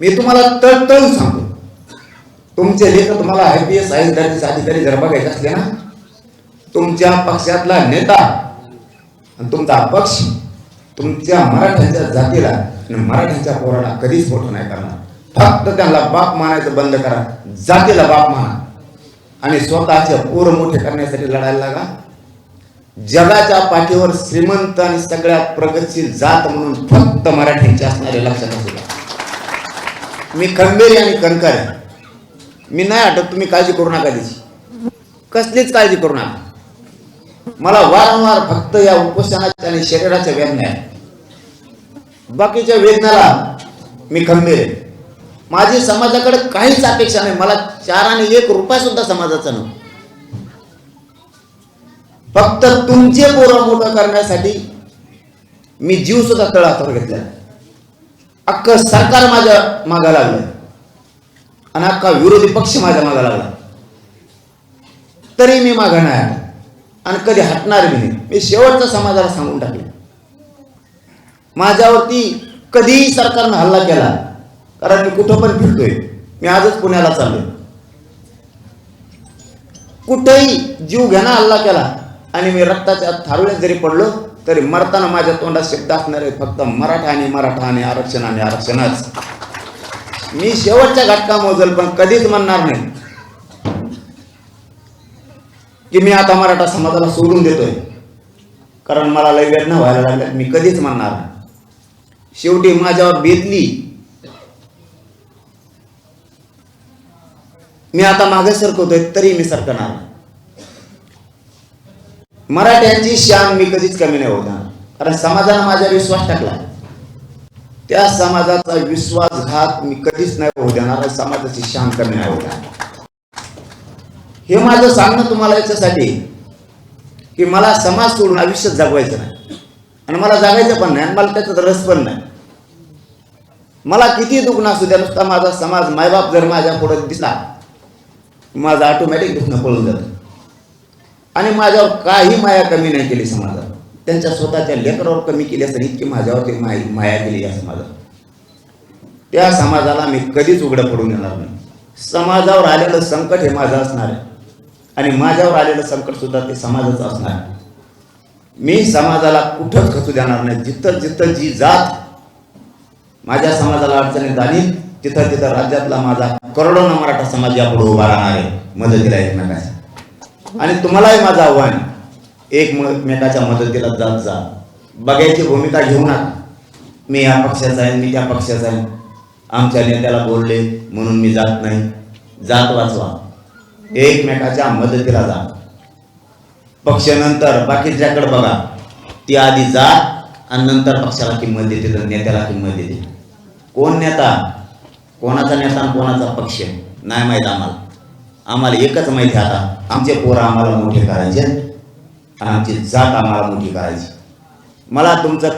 मी तुम्हाला तळतळून सांगतो, तुमचे लेख तुम्हाला IPS IAS दर्जाचे अधिकारी जर बघायचे असले ना, तुमच्या पक्षातला नेता आणि तुमचा पक्ष तुमच्या मराठ्यांच्या जातीला आणि मराठ्यांच्या पोराला कधीच वोट नाही करणार. फक्त त्यांना बाप मानायचं बंद करा, जातीला बाप माना आणि स्वतःचे पोर मोठे करण्यासाठी लढायला लागा. जगाच्या पाठीवर श्रीमंत आणि सगळ्यात प्रगतशील जात म्हणून फक्त मराठ्यांची असणारे लक्षात असू द्या. मी खंबेरी आणि कणकर आहे. मी नाही आठवत, तुम्ही काळजी करू नका त्याची, कसलीच काळजी करू नका. मला वारंवार फक्त या उपोषणाच्या आणि शरीराच्या वेदना आहे, बाकीच्या वेदनाला मी खंबीर आहे. माझी समाजाकडे काहीच अपेक्षा नाही. मला 4 आणि 1 रुपया सुद्धा समाजाचा नको. फक्त तुमचे पोरं मोठं करण्यासाठी मी जीव सुद्धा तळहातावर घेतला. अख्खं सरकार माझ्या मागा लागलं आणि अख्खा विरोधी पक्ष माझ्या मागा लागला, तरी मी मागा नाही आलो आणि कधी हटणार बी नाही. मी शेवटचं समाजाला सांगून टाकले, माझ्यावरती कधीही सरकारनं हल्ला केला, कारण मी कुठं पण फिरतोय. मी आजच पुण्याला चाललोय, कुठेही जीव घेणा हल्ला केला आणि मी रक्ताच्या थारोळ्यात जरी पडलो तरी मरताना माझ्या तोंडात शब्द असणार आहे फक्त मराठा आणि आरक्षण आणि आरक्षणच. मी शेवटच्या घटका मोजल, पण कधीच म्हणणार नाही की मी आता मराठा समाजाला सोडून देतोय, कारण मला लय वेदना व्हायला लागल्या. मी कधीच म्हणणार नाही. शेवटी माझ्यावर बेतली, मी आता मागे सरकवतोय तरी मी सरकणार नाही. मराठ्यांची शान मी कधीच कमी नाही होणार, कारण समाजाने माझ्यावर विश्वास टाकला. त्या समाजाचा विश्वासघात मी कधीच नाही होऊ देणार. समाजाची शान कमी नाही होणार. हे माझं सांगणं तुम्हाला याच्यासाठी की मला समाज सोडून आयुष्य जगवायचं नाही आणि मला जगायचं पण नाही आणि मला त्याच्यात रस पण नाही. मला किती दुःख नसू द्या, नुसता माझा समाज मायबाप जर माझ्या पुढे दिसला, माझं ऑटोमॅटिक दुखणं पळून जातं. आणि माझ्यावर काही माया कमी नाही केली समाजात. त्यांच्या स्वतःच्या लेकरावर कमी केली असेल इतकी माझ्यावरती माया केली या समाजात. त्या समाजाला मी कधीच उघडं पडून येणार नाही. समाजावर आलेलं संकट हे माझं असणार आहे आणि माझ्यावर आलेलं संकट सुद्धा ते समाजाचं असणार आहे. मी समाजाला कुठंच खचू देणार नाही. जिथं जिथं जी जात माझ्या समाजाला अडचणीत आली तिथं तिथं राज्यातला माझा करोडोना मराठा समाज यापुढे उभा राहणार आहे मदतीला एकमेकाच्या. आणि तुम्हालाही माझं आव्हान, एकमेकाच्या मदतीला जात जा. बघायची भूमिका घेऊ नका, मी या पक्षाचा आहे, मी त्या पक्षाचा आहे, आमच्या नेत्याला बोलले म्हणून मी जात नाही. जात वाचवा, एकमेकाच्या मदतीला जा. पक्ष नंतर बाकीच्याकडे बघा, ती आधी जा आणि नंतर पक्षाला किंमत देते तर नेत्याला किंमत देते. कोण नेता, कोणाचा नेता आणि कोणाचा पक्ष नाही माहीत आम्हाला. आम्हाला एकच माहिती, आता आमचे पोरं आम्हाला मोठे करायचे आणि आमची जात आम्हाला मोठी करायची. मला तुमचं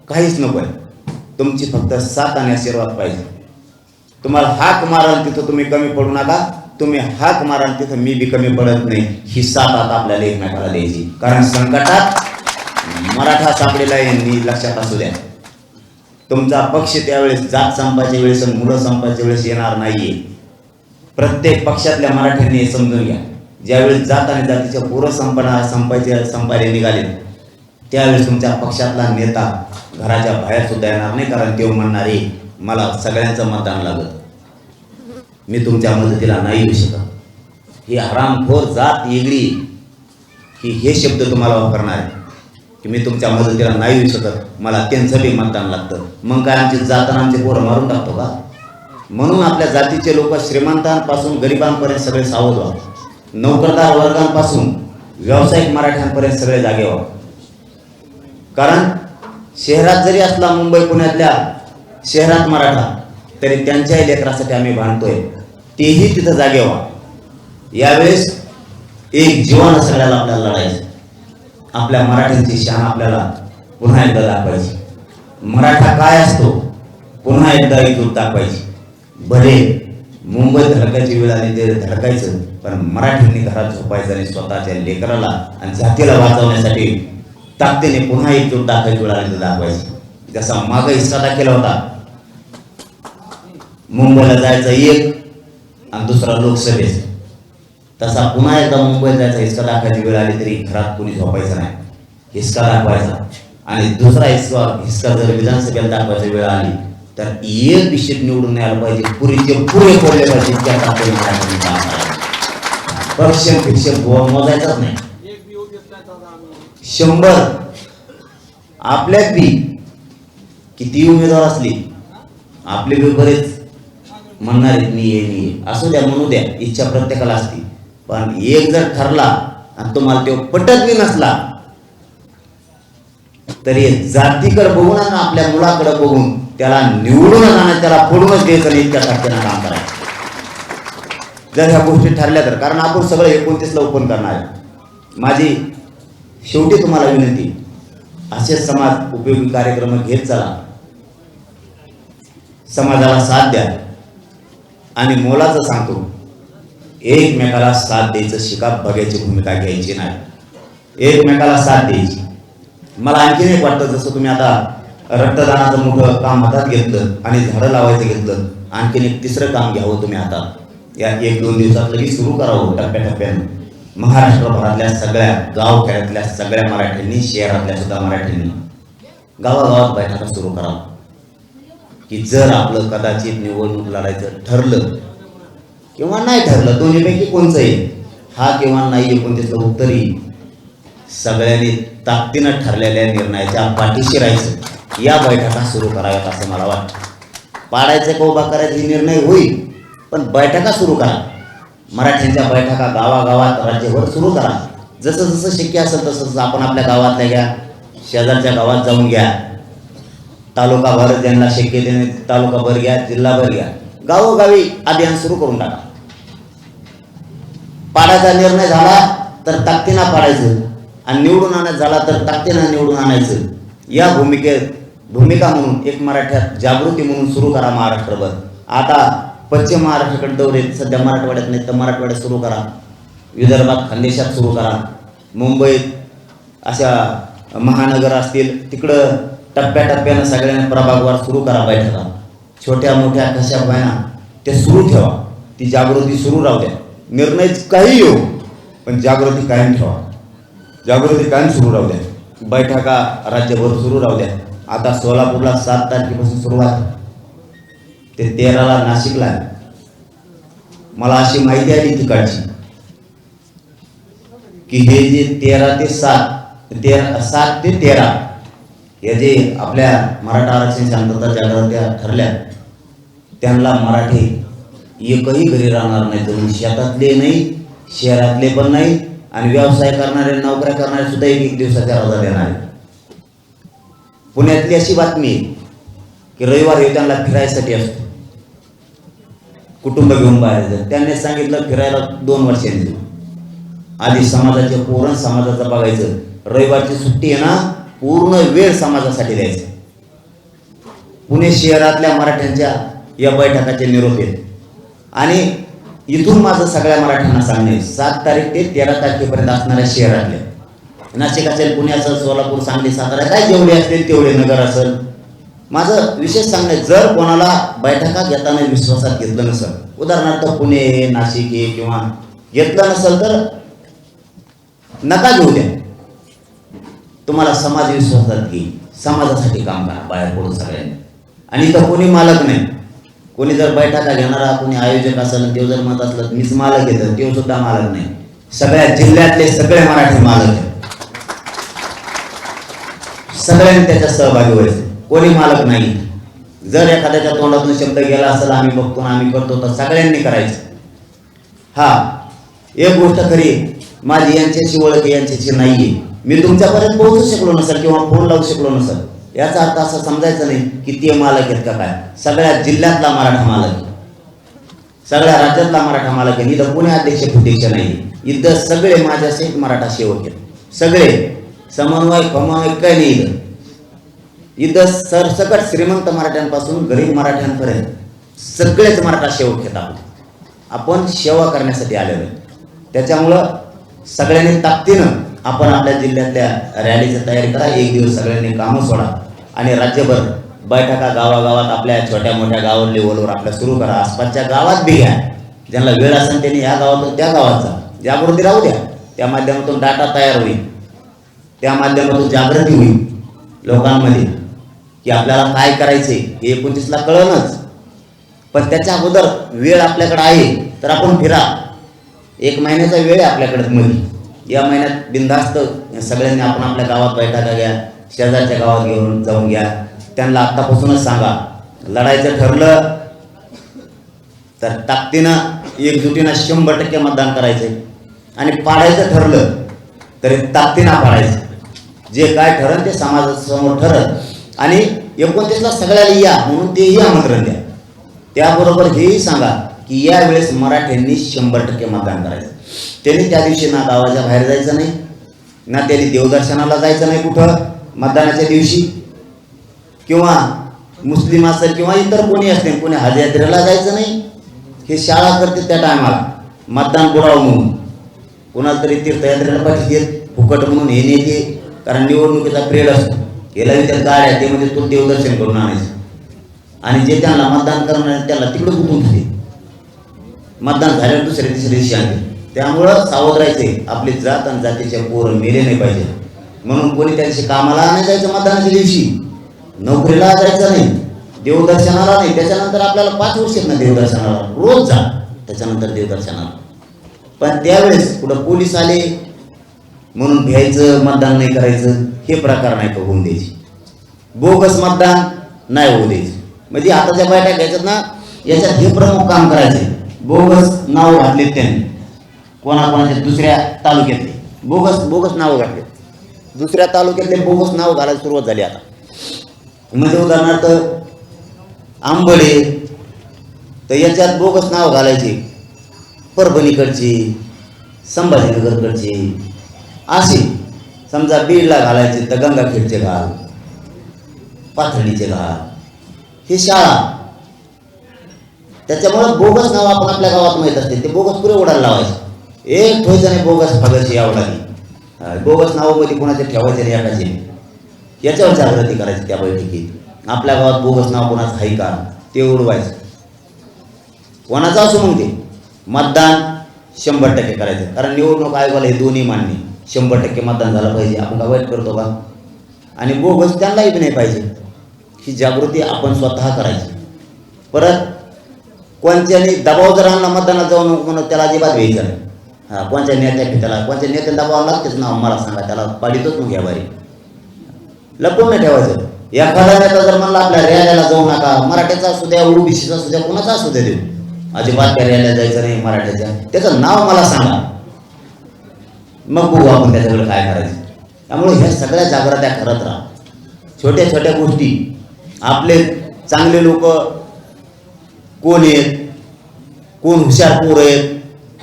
काहीच नको आहे. तुमची फक्त साथ आणि आशीर्वाद पाहिजे. तुम्हाला हाक माराल तिथं तुम्ही कमी पडू नका, तुम्ही हाक माराल तिथं मी बी कमी पडत नाही. ही साथ आता आपल्याला एकमेकाला द्यायची, कारण संकटात मराठा सापडेला यांनी लक्षात असू द्या. तुमचा पक्ष त्यावेळेस जात संपायच्या वेळेस मुलं संपायच्या वेळेस येणार नाहीये. प्रत्येक पक्षातल्या मराठ्यांनी हे समजून घ्या. ज्यावेळेस जात आणि जातीच्या पोरं संपायला निघाले त्यावेळेस तुमच्या पक्षातला नेता घराच्या बाहेर सुद्धा येणार नाही, कारण ते म्हणणार आहे मला सगळ्यांचं मतदान लागत, मी तुमच्या मदतीला नाही येऊ शकत. ही हरामखोर जात वेगळी की हे शब्द तुम्हाला वापरणार आहे की मी तुमच्या मदतीला नाही येऊ शकत, मला त्यांचं बी मतदान लागतं. मग काय आमची जाताना आमचे पोरं मारून टाकतो का? म्हणून आपल्या जातीचे लोक श्रीमंतांपासून गरिबांपर्यंत सगळे सावध व्हा. नोकरदार वर्गांपासून व्यावसायिक मराठ्यांपर्यंत सगळे जागे व्हा. कारण शहरात जरी असला, मुंबई पुण्यातल्या शहरात मराठा, तरी त्यांच्याही लेकरासाठी आम्ही भांडतोय, तेही तिथं जागे व्हा. यावेळेस एक जीवानं सगळ्याला आपल्याला लढायचं. आपल्या मराठ्यांची शान आपल्याला पुन्हा एकदा दाखवायची. मराठा काय असतो पुन्हा एकदा इथून दाखवायची. भले मुंबईत धडकायची वेळ आली ते धडकायचं, पण मराठ्यांनी घरात झोपायचं आणि स्वतःच्या लेकराला आणि जातीला वाचवण्यासाठी ताकदीने पुन्हा एकजूट दाखवायची वेळ आली तर दाखवायची. जसा मागं हिस्सा दाखवला होता, मुंबईला जायचं एक आणि दुसरा लोकसभेचा, तसा पुन्हा एकदा मुंबईत जायचा हिसका दाखवायची वेळ आली तरी घरात कोणी झोपायचं नाही, हिसका दाखवायचा. आणि दुसरा हिसका जर विधानसभेला दाखवायची वेळ आली तर एक विषय निवडून यायला पाहिजे, पुरीचे पुरे पडले पाहिजे. त्या पक्ष भिक्ष मोजायचाच नाही. 100 आपल्यात बी किती उमेदवार असली आपले बी बरेच म्हणणार आहेत मी ये असू द्या, म्हणू द्या, इच्छा प्रत्येकाला असते. पण एक जर ठरला आणि तुम्हाला तो पटत बी नसला तरी जातीकडे बघून आणि आपल्या मुलाकडे बघून त्याला निवडून आणा, त्याला फोडूनच द्यायचं नाही, इतक्या ताकदीनं काम करायचं जर ह्या गोष्टी ठरल्या तर. कारण आपण सगळं 29ला ओपन करणार आहे. माझी शेवटी तुम्हाला विनंती, असे समाज उपयोगी कार्यक्रम घेत चला, समाजाला साथ द्या. आणि मोलाचं सांगतो, एकमेकाला साथ द्यायचं शिका, बघायची भूमिका घ्यायची नाही, एकमेकाला साथ द्यायची. मला आणखीन एक वाटतं, जसं तुम्ही आता रक्तदानाचं मोठं काम हातात घेतलं आणि झाडं लावायचं घेतलं, आणखीन एक तिसरं काम घ्यावं तुम्ही हातात. या 1-2 दिवसात लगेच सुरू करावं टप्प्याटप्प्यानं. महाराष्ट्रभरातल्या सगळ्या गावखेड्यातल्या सगळ्या मराठ्यांनी, शहरातल्या सुद्धा मराठ्यांनी गावागावात बैठका सुरू करावं, की जर आपलं कदाचित निवडणूक लढायचं ठरलं किंवा नाही ठरलं, दोन्हीपैकी कोणचं आहे, हा किंवा नाही 29ला उत्तर येईल. सगळ्यांनी ताकदीनं ठरलेल्या निर्णयाच्या पाठीशी राहायचं. या बैठका सुरू कराव्यात असं मला वाटतं. पाडायचं का उभा करायचा निर्णय होईल, पण बैठका सुरू करा. मराठ्यांच्या बैठका गावागावात राज्यभर सुरू करा. जसं जसं शक्य असेल तसं आपण आपल्या गावातल्या घ्या, शेजारच्या गावात जाऊन घ्या, तालुकाभर ज्यांना शक्य त्याने तालुकाभर घ्या, जिल्हाभर घ्या, गावोगावी अभियान सुरू करून टाका. पाडायचा निर्णय झाला तर ताकदीनं पाडायचं आणि निवडून आणायचं झाला तर ताकदीनं निवडून आणायचं. या भूमिका म्हणून एक मराठ्यात जागृती म्हणून सुरू करा महाराष्ट्रभर. आता पश्चिम महाराष्ट्राकडे दौरे सध्या मराठवाड्यात नाही तर मराठवाड्यात सुरू करा, विदर्भात खानदेशात सुरू करा, मुंबईत अशा महानगर असतील तिकडं टप्प्याटप्प्यानं सगळ्यांना प्रभागवार सुरू करा बैठका. छोट्या मोठ्या कशा व्हायना ते सुरू ठेवा, ती जागृती सुरू राहू द्या. निर्णय काही येऊ पण जागृती कायम ठेवा, जागृती कायम सुरू राहू द्या. बैठका राज्यभर सुरू राहू द्या. आता सोलापूरला 7 तारखेपासून सुरुवात, ते 13ला नाशिकला आहे. मला अशी माहिती आली तिकडची की हे जे 13 ते 7 ते 13 हे जे आपल्या मराठा आरक्षण शांतता जागृत्या ठरल्या, त्यांना मराठी एकही घरी राहणार नाही, जणू शेतातले नाही, शहरातले पण नाही, आणि व्यवसाय करणारे, नोकऱ्या करणारे सुद्धा 1 दिवसाच्या रजा देणार आहे. पुण्यातली अशी बातमी आहे की रविवार हे त्यांना फिरायसाठी असतो, कुटुंब घेऊन बाहेर जात. त्यांनी सांगितलं फिरायला 2 वर्षांनी देऊ. आधी समाजाचे पोरण समाजाचं बघायचं, रविवारची सुट्टी आहे ना, पूर्ण वेळ समाजासाठी द्यायचा. पुणे शहरातल्या मराठ्यांच्या या बैठकाचे निरोप आहेत. आणि इथून माझं सगळ्या मराठ्यांना सांगणे, 7 तारीख ते 13 तारखेपर्यंत असणाऱ्या शहरातल्या, नाशिक असेल, पुणे असेल, सोलापूर, सांगली, सातारा, काय जेवढे असतील तेवढे, नगर असेल, माझं विशेष सांगणे, जर कोणाला बैठका घेताना विश्वासात घेतलं नसेल, उदाहरणार्थ पुणे, नाशिक हे किंवा घेतलं नसेल तर नका घेऊ द्या. तुम्हाला समाज विश्वासात घेईल, समाजासाठी काम करा बाहेर पडून सगळ्यांनी. आणि इथं कोणी मालक नाही, कोणी जर बैठका घेणारा कोणी आयोजक असेल, ते जर मत असलं मीच मालक येतं, ते सुद्धा मालक नाही. सगळ्या जिल्ह्यातले सगळे मराठी मालक आहेत, सगळ्यांनी त्याच्यात सहभागी व्हायचं, कोणी मालक नाही. जर एखाद्याच्या तोंडातून शब्द गेला असेल आम्ही बघतो आम्ही करतो, तर सगळ्यांनी करायचं. हा एक गोष्ट खरी, माझी यांच्याशी ओळख यांच्याशी नाहीये, मी तुमच्यापर्यंत पोहोचू शकलो नसेल किंवा फोन लावू शकलो नसेल, याचा अर्थ असं समजायचं नाही की ते मालक आहेत का काय. सगळ्या जिल्ह्यातला मराठा मालक, सगळ्या राज्यातला मराठा मालक आहे. इथं कोणी अध्यक्ष प्रत्यक्ष नाही, इथं सगळे माझ्यासहित मराठा सेवक आहेत, सगळे समन्वय काय नाही. इथं सरसकट श्रीमंत मराठ्यांपासून गरीब मराठ्यांपर्यंत सगळेच मराठा सेवक आहेत. आपण सेवा करण्यासाठी आलेलो आहे. त्याच्यामुळं सगळ्यांनी ताकदीनं आपण आपल्या जिल्ह्यातल्या रॅलीची तयारी करा. एक दिवस सगळ्यांनी कामं सोडा आणि राज्यभर बैठका गावागावात आपल्या छोट्या मोठ्या गावात लेवलवर आपल्या सुरू करा. आसपासच्या गावात बी घ्या. ज्यांना वेळ असेल त्यांनी या गावातून त्या गावात जा. जागृती राहू द्या. त्या माध्यमातून डाटा तयार होईल. त्या माध्यमातून जागृती होईल लोकांमध्ये की आपल्याला काय करायचे हे 29ला कळणच. पण त्याच्या अगोदर वेळ आपल्याकडे आहे तर आपण फिरा. 1 महिन्याचा वेळ आहे आपल्याकडे मध्ये. या महिन्यात बिनधास्त सगळ्यांनी आपण आपल्या गावात बैठका घ्या. शेजारच्या गावात घेऊन जाऊन घ्या. त्यांना आत्तापासूनच सांगा लढायचं ठरलं तर ताकदीनं एकजुटीनं 100% मतदान करायचे आणि पाडायचं ठरलं तरी ताकदीनं पाडायचं. जे काय ठरण ते समाजासमोर ठरत आणि 29ला सगळ्याला या म्हणून तेही आमंत्रण द्या. त्याबरोबर हेही सांगा की यावेळेस मराठ्यांनी 100% मतदान करायचं. त्यांनी त्या दिवशी ना गावाच्या बाहेर जायचं नाही, ना त्यांनी देवदर्शनाला जायचं नाही कुठं मतदानाच्या दिवशी, किंवा मुस्लिम असेल किंवा इतर कोणी असेल कोणी हजयात्रेला जायचं नाही. हे शाळा करते त्या टायमाला मतदान बुडावं म्हणून. कोणाला तरी तीर्थयात्रेला पाठवते फुकट म्हणून हे नेते, कारण निवडणुकीचा पिरियड असतो. गेला त्या गाड्या ते म्हणजे तो देवदर्शन करून आणायचं आणि जे त्यांना मतदान करणार त्याला तिकडे गुंतून ठेवते. मतदान झाल्यावर दुसऱ्या तिसऱ्या दिवशी आणते. त्यामुळं सावध राहायचे. आपली जात आणि जातीच्या पोरं मेले नाही पाहिजे म्हणून कोणी त्या दिवशी कामाला नाही जायचं. मतदानाच्या दिवशी नोकरीला जायचं नाही, देवदर्शनाला नाही. त्याच्यानंतर आपल्याला 5 वर्ष ना देवदर्शनाला रोज जा. त्याच्यानंतर देवदर्शनाला पण त्यावेळेस कुठं पोलीस आले म्हणून भ्यायचं मतदान नाही करायचं हे प्रकार नाही का होऊन द्यायचे. बोगस मतदान नाही होऊ द्यायचं. म्हणजे आताच्या बैठका घ्यायच्यात ना याच्यात हे प्रमुख काम करायचे. बोगस नाव घातले त्यांनी कोणाकोणाच्या दुसऱ्या तालुक्यातले बोगस नावं घातले. दुसऱ्या तालुक्यातले बोगस नाव घालायला सुरुवात झाली आता. म्हणजे उदाहरणार्थ आंबडे तर याच्यात बोगस नाव घालायचे. परभणीकडची, संभाजीनगरकडची असे. समजा बीडला घालायचे तर गंगाखेडचे घाल, पाथर्डीचे घाल, हे शाळा. त्याच्यामुळे बोगस नाव आपण आपल्या गावात माहीत असते ते बोगस पुरे उडायला लावायचे. एक ठेवायचं नाही बोगस फागस यावं लागली. बोगस नावामध्ये कोणाचे ठेवायचे नाही एकाचे. याच्यावर जागृती करायची त्या बैठकीत. आपल्या गावात बोगस नाव कोणाचं आहे का ते उडवायचं. कोणाचं असो मग ते मतदान 100% करायचं. कारण निवडणूक आयोगाला हे दोन्ही मान्य. 100% मतदान झालं पाहिजे. आपण का वाईट करतो का? आणि बोगस त्यांनाही बी नाही पाहिजे. ही जागृती आपण स्वतः करायची. परत कोणत्याने दबाव जर आणला मतदानात जाऊ नको म्हणून त्याला अजिबात घ्यायचं नाही. कोणत्या नेत्या त्याला कोणत्या नेत्याला दबाव लागतेच ना मला सांगा त्याला पाडीतच मग घ्या बारी. लपून नाही ठेवायचं. एखादा नेता जर म्हणला आपल्या रॅलीला जाऊ नका, मराठ्याचा असू द्या ओबीसीचा असू द्या कोणाचा असू द्या देऊ अजिबात त्या रॅलीला जायचं नाही मराठ्याच्या, त्याचं नाव मला सांगा मग बघू आपण त्याच्याकडे काय करायचं. त्यामुळे ह्या सगळ्या जागृत्या करत राहा. छोट्या छोट्या गोष्टी आपले चांगले लोक कोण आहेत, कोण हुशार पोर आहेत,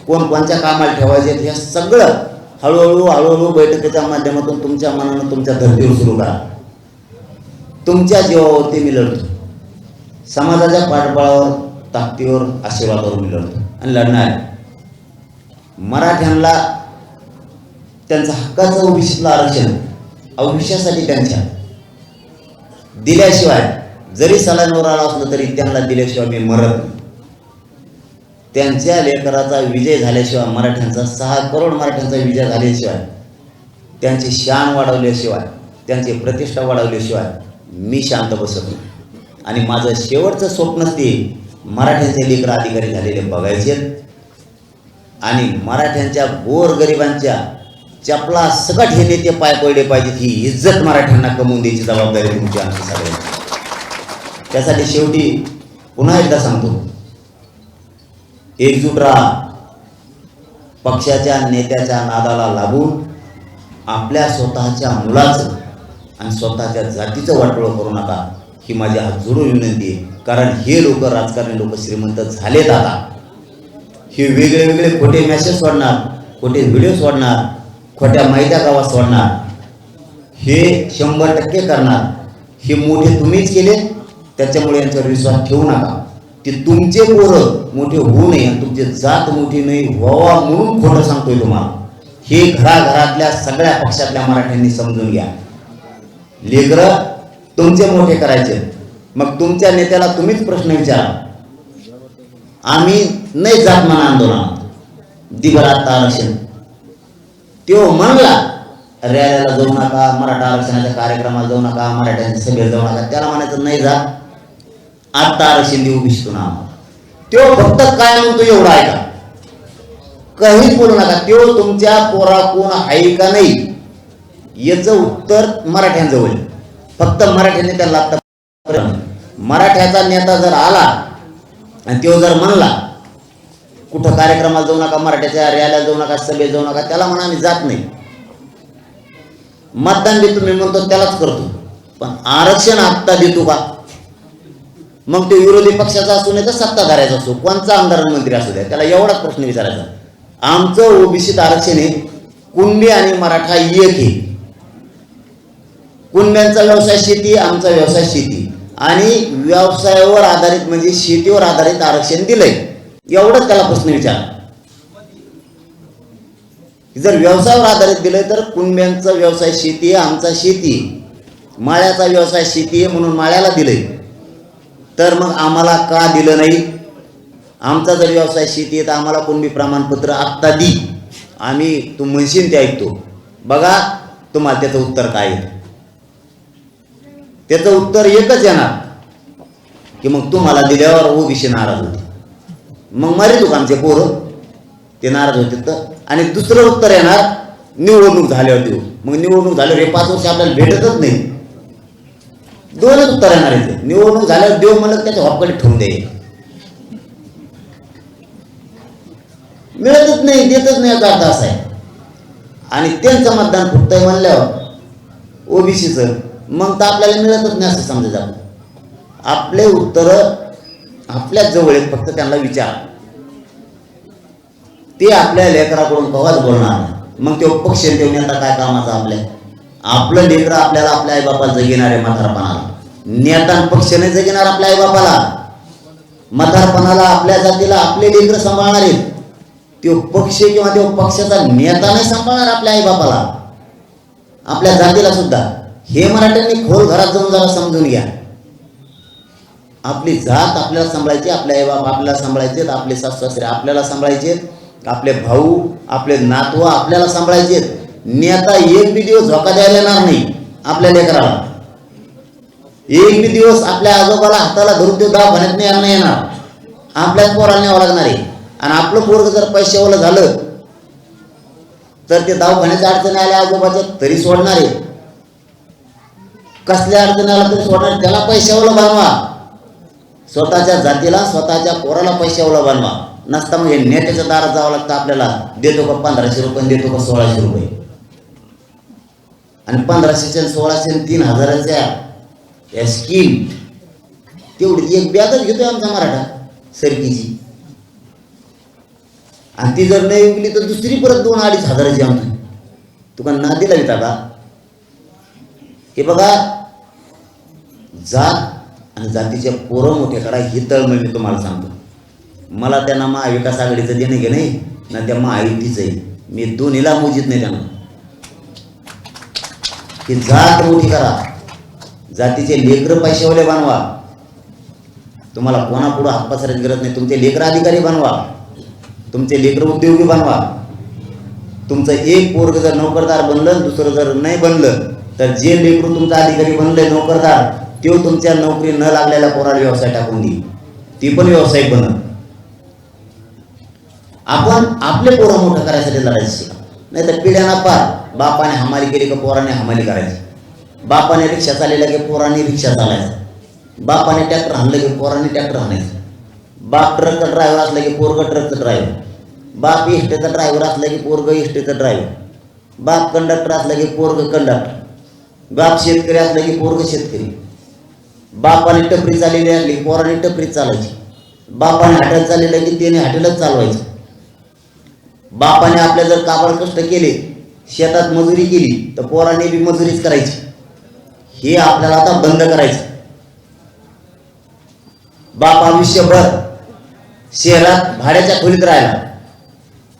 कोण कोणत्या कामाला ठेवायचे हे सगळं हळूहळू बैठकीच्या माध्यमातून तुमच्या मनानं तुमच्या धर्तीवर सुरू करा. तुमच्या जीवावरती मी लढतो. समाजाच्या पाठबळावर ताकदीवर आशीर्वादावर मी लढतो आणि लढणार. मराठ्यांना त्यांचं हक्काचं ओबीसीतलं आरक्षण आयुष्यासाठी त्यांच्या दिल्याशिवाय जरी सलांवर आला असलं तरी त्यांना दिल्याशिवाय मी मरत नाही. त्यांच्या लेकराचा विजय झाल्याशिवाय मराठ्यांचा 6 करोड मराठ्यांचा विजय झाल्याशिवाय त्यांची शान वाढवल्याशिवाय त्यांची प्रतिष्ठा वाढवल्याशिवाय मी शांत बसत नाही. आणि माझं शेवटचं स्वप्नच ते मराठ्यांचे लेकर अधिकारी झालेले बघायचे आणि मराठ्यांच्या गोरगरिबांच्या चपला सकट हे नेते पाय पडले पाहिजेत. ही इज्जत मराठ्यांना कमवून द्यायची जबाबदारी तुमची आमची सगळ्यांची. त्यासाठी शेवटी पुन्हा एकदा सांगतो एकजूट राहा. पक्षाच्या नेत्याच्या नादाला लागून आपल्या स्वतःच्या मुलाचं आणि स्वतःच्या जातीचं वाटोळं करू नका ही माझी हात जोडून विनंती आहे. कारण हे लोक राजकारणी लोक श्रीमंत झालेत आता. हे वेगळे वेगळे खोटे मेसेज सोडणार, खोटे व्हिडिओ सोडणार, खोट्या माहित्या गावात सोडणार. हे 100% करणार. हे मोठे तुम्हीच केले. त्याच्यामुळे यांच्यावर विश्वास ठेवू नका. ते तुमचे पोरं मोठे होऊ नये आणि तुमची जात मोठी नाही व्हावा म्हणून खोटं सांगतोय तुम्हाला. हे घराघरातल्या सगळ्या पक्षातल्या मराठ्यांनी समजून घ्या. लेकरं तुमचे मोठे करायचे, मग तुमच्या नेत्याला तुम्हीच प्रश्न विचारा. आम्ही नाही जात म्हणा आंदोलनात दिवर आता आरक्षण, तो म्हणला रॅलीला जाऊ नका, मराठा आरक्षणाच्या कार्यक्रमाला जाऊ नका, मराठ्यांच्या सभेला जाऊ नका, त्याला म्हणायचं नाही जा, आत्ता आरक्षण देऊ इच्छितो ना. तो फक्त काय म्हणतो एवढा ऐका, काहीच बोलू नका. तो तुमच्या पोरा कोण आहे का नाही याचं उत्तर मराठ्यांजवळ. फक्त मराठ्याने त्याला आता मराठ्याचा नेता जर आला आणि तो जर म्हणला कुठं कार्यक्रमाला जाऊ नका, मराठ्याच्या रॅलीला जाऊ नका, सभेत जाऊ नका, त्याला म्हणा मी जात नाही. मतदान बी तुम्ही म्हणतो त्यालाच करतो, पण आरक्षण आत्ता देतो का? मग तो विरोधी पक्षाचा असू नाही तर सत्ताधाऱ्याचा असो, कोणचा आमदार मंत्री असू द्या, त्याला एवढाच प्रश्न विचारायचा. आमचं ओबीसीत आरक्षण आहे, कुणबी आणि मराठा एक आहे. कुणब्यांचा व्यवसाय शेती, आमचा व्यवसाय शेती, आणि व्यवसायावर आधारित म्हणजे शेतीवर आधारित आरक्षण दिलंय, एवढंच त्याला प्रश्न विचार. जर व्यवसायावर आधारित दिलंय तर कुणब्यांचा व्यवसाय शेती आहे, आमचा शेती आहे. माळ्याचा व्यवसाय शेती आहे म्हणून माळ्याला दिलंय, तर मग आम्हाला का दिलं नाही? आमचा जर व्यवसाय शेती आहे तर आम्हाला कुणबी प्रमाणपत्र आत्ता दी, आम्ही तू म्हणशील ते ऐकतो. बघा तुम्हाला त्याचं उत्तर काय आहे. त्याचं उत्तर एकच येणार की मग तुम्हाला दिल्यावर ओबीसी नाराज होते, मग मरे तू आमचे पोरं ते नाराज होते तर. आणि दुसरं उत्तर येणार निवडणूक झाल्यावर देऊ, मग निवडणूक झाल्यावर हे 5 वर्ष आपल्याला भेटतच नाही. दोनच उत्तर येणार आहे, निवडणूक झाल्यावर देऊ म्हणलं त्याच्या हॉपकडे ठेवून दे, मिळतच नाही, देतच नाही, याचा अर्थ असा आहे. आणि त्यांचं मतदान फुटतंय म्हणल्यावर ओबीसीचं, मग तर आपल्याला मिळतच नाही असं समजायचं. आपले उत्तर आपल्याच जवळ आहेत, फक्त त्यांना विचार. ते आपल्या लेकराकडून कवाच बोलणार नाही. मग तो पक्ष ठेवून आता काय कामाचा आपल्या? आपलं लेकर आपल्याला आपल्या आईबापाला जगिणार आहे म्हातारपणाला. नेता पक्ष नाही जगिणार आपल्या आईबापाला. म्हातारपणाला आपल्या जातीला आपले लेकर सांभाळणार आहेत. तो पक्ष किंवा तो पक्षाचा नेता नाही सांभाळणार आपल्या आईबापाला, आपल्या जातीला सुद्धा. हे मराठ्यांनी खोल घरात जाऊन जरा समजून घ्या. आपली जात आपल्याला सांभाळायची, आपले आईबाप आपल्याला सांभाळायचे, आपले सासू सासरे आपल्याला सांभाळायचे, आपले भाऊ आपले नातू आपल्याला सांभाळायचे. नेता एक बी दिवस झोका द्यायला येणार नाही आपल्या लेकराला. एक बी दिवस आपल्या आजोबाला हाताला धरून ते दवाखान्यात नाही येणार, आपल्याच पोराला न्यावं लागणार आहे. आणि आपलं पोरग जर पैशावाला झालं तर ते दवाखान्याच्या अडचणी आल्या आजोबाच्या तरी सोडणार आहे, कसल्या अडचणी आला तरी सोडणार. त्याला पैशावाला बनवा, स्वतःच्या जातीला स्वतःच्या पोराला पैशावाला बनवा. नसता मग हे नेत्याच्या दारात जावं लागतं आपल्याला. देतो का 1500 रुपये, देतो का 1600 रुपये, आणि 1500 1600 3000च्या या स्कीम तेवढी एक बॅगच घेतोय आमचा मराठा सरकीची. आणि ती जर नाही विकली तर दुसरी परत 2-2.5 हजाराची आमची. तुका ना दिला येता का? हे बघा, जात आणि जातीचे पोरं मोठे करा ही तळमळ मी तुम्हाला सांगतो. मला त्यांना महाविकास आघाडीचं देणं घे नाही ना त्या महायुतीचं आहे, मी दोन्हीला मोजित नाही त्यांना. की जात मोठी करा, जातीचे लेकरं पैशावाले बनवा. तुम्हाला कोणापुढं हात पसरायची गरज नाही. तुमचे लेकरं अधिकारी बनवा, तुमचे लेकरं उद्योगी बनवा. तुमचं एक पोरग जर नोकरदार बनलं, दुसरं जर नाही बनलं, तर जे लेकरू तुमचा अधिकारी बनले नोकरदार, तो तुमच्या नोकरी न लागलेल्या पोराला व्यवसाय टाकून देईल, ती पण व्यावसायिक बनत. आपण आपले पोरं मोठं करायसाठी लढायचं शिका, नाही तर पिढ्यांना पार बापाने हमाली केली का पोराने हमाली करायची. बापाने रिक्षा चालवल्या की पोराने रिक्षा चालायचं, बापाने ट्रॅक्टर हाणलं की पोराने ट्रॅक्टर हाणायचं, बाप ट्रकचा ड्रायव्हर असला की पोरग ट्रकचा ड्रायव्हर, बाप इष्टेचा ड्रायव्हर असला की पोरग इष्टेचा ड्रायव्हर, बाप कंडक्टर असला की पोरग कंडक्टर, बाप शेतकरी असला की पोरग शेतकरी. बापाने टपरी चाललेली असली पोराने टपरीत चालायची, बापाने हॉटेल चाललेलं की त्याने हॉटेलच चालवायचं. बापाने आपल्या जर काबाड कष्ट केले, शेतात मजुरी केली, तर पोराने बी मजुरीच करायची. हे आपल्याला आता बंद करायचं. बाप आयुष्यभर शहरात भाड्याच्या खोलीत राहिला,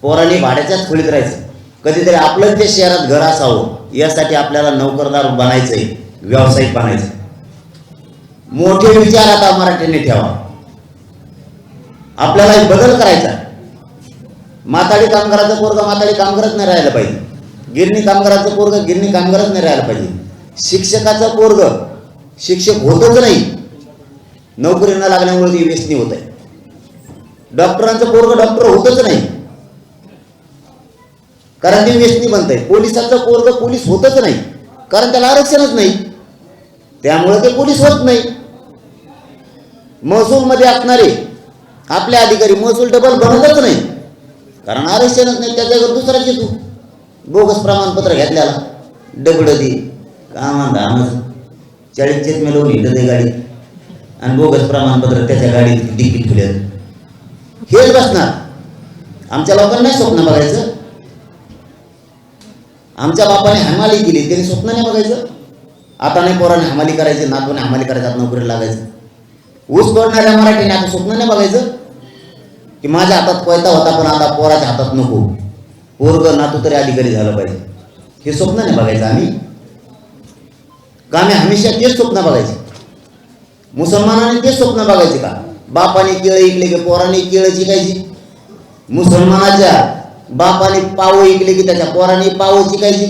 पोरांनी भाड्याच्याच खोलीत राहायचं. कधीतरी आपलं ते शहरात घर असावं यासाठी आपल्याला नोकरदार बनायचंय, व्यावसायिक बनायचं. मोठे विचार आता मराठीने ठेवा. आपल्याला एक बदल करायचा. माताडी कामगाराचं पोरग माताडी कामगारच नाही राहायला पाहिजे. गिरणी कामगाराचं पोरग गिरणी कामगारच नाही राहायला पाहिजे. शिक्षकाचं पोरग शिक्षक होतच नाही, नोकरी न लागल्यामुळे ती व्यसनी होत आहे. डॉक्टरांचं पोरग डॉक्टर होतच नाही, कारण ते व्यसनी बनत आहे. पोलिसाचं पोरग पोलीस होतच नाही, कारण त्याला आरक्षणच नाही, त्यामुळे ते पोलीस होत नाही. महसूल मध्ये असणारे आपले अधिकारी महसूल डबल बनतच नाही, कारण आरक्षणच नाही. त्याच्यावर दुसराच येतो, बोगस प्रमाणपत्र घेतल्याला डबड दे कामाधामच 40 चेतमे लावून हिंडत आहे गाडी आणि बोगस प्रमाणपत्र त्याच्या गाडीत डिक्की ठेवल्यात. हेच बसणार. आमच्या लोकांना नाही स्वप्न बघायचं. आमच्या बापाने हमाली केली, त्यांनी स्वप्न नाही बघायचं. आता नाही पोराने हमाली करायची, नातवाने हमाली करायचं, आता नोकरीला लागायचं. ऊस तोडणाऱ्या मराठीने आता स्वप्न नाही बघायचं की माझ्या हातात कोयता होता पण आता पोराच्या हातात नको, पोरग नातू तरी अधिकारी झालं पाहिजे. हे स्वप्न नाही बघायचं आम्ही. का आम्ही हमेशा तेच स्वप्न बघायचे? मुसलमानाने तेच स्वप्न बघायचे का? बापाने केळं ऐकले की पोराने केळं शिकायची. मुसलमानाच्या बापाने पाव ऐकले की त्याच्या पोराने पाव शिकायची.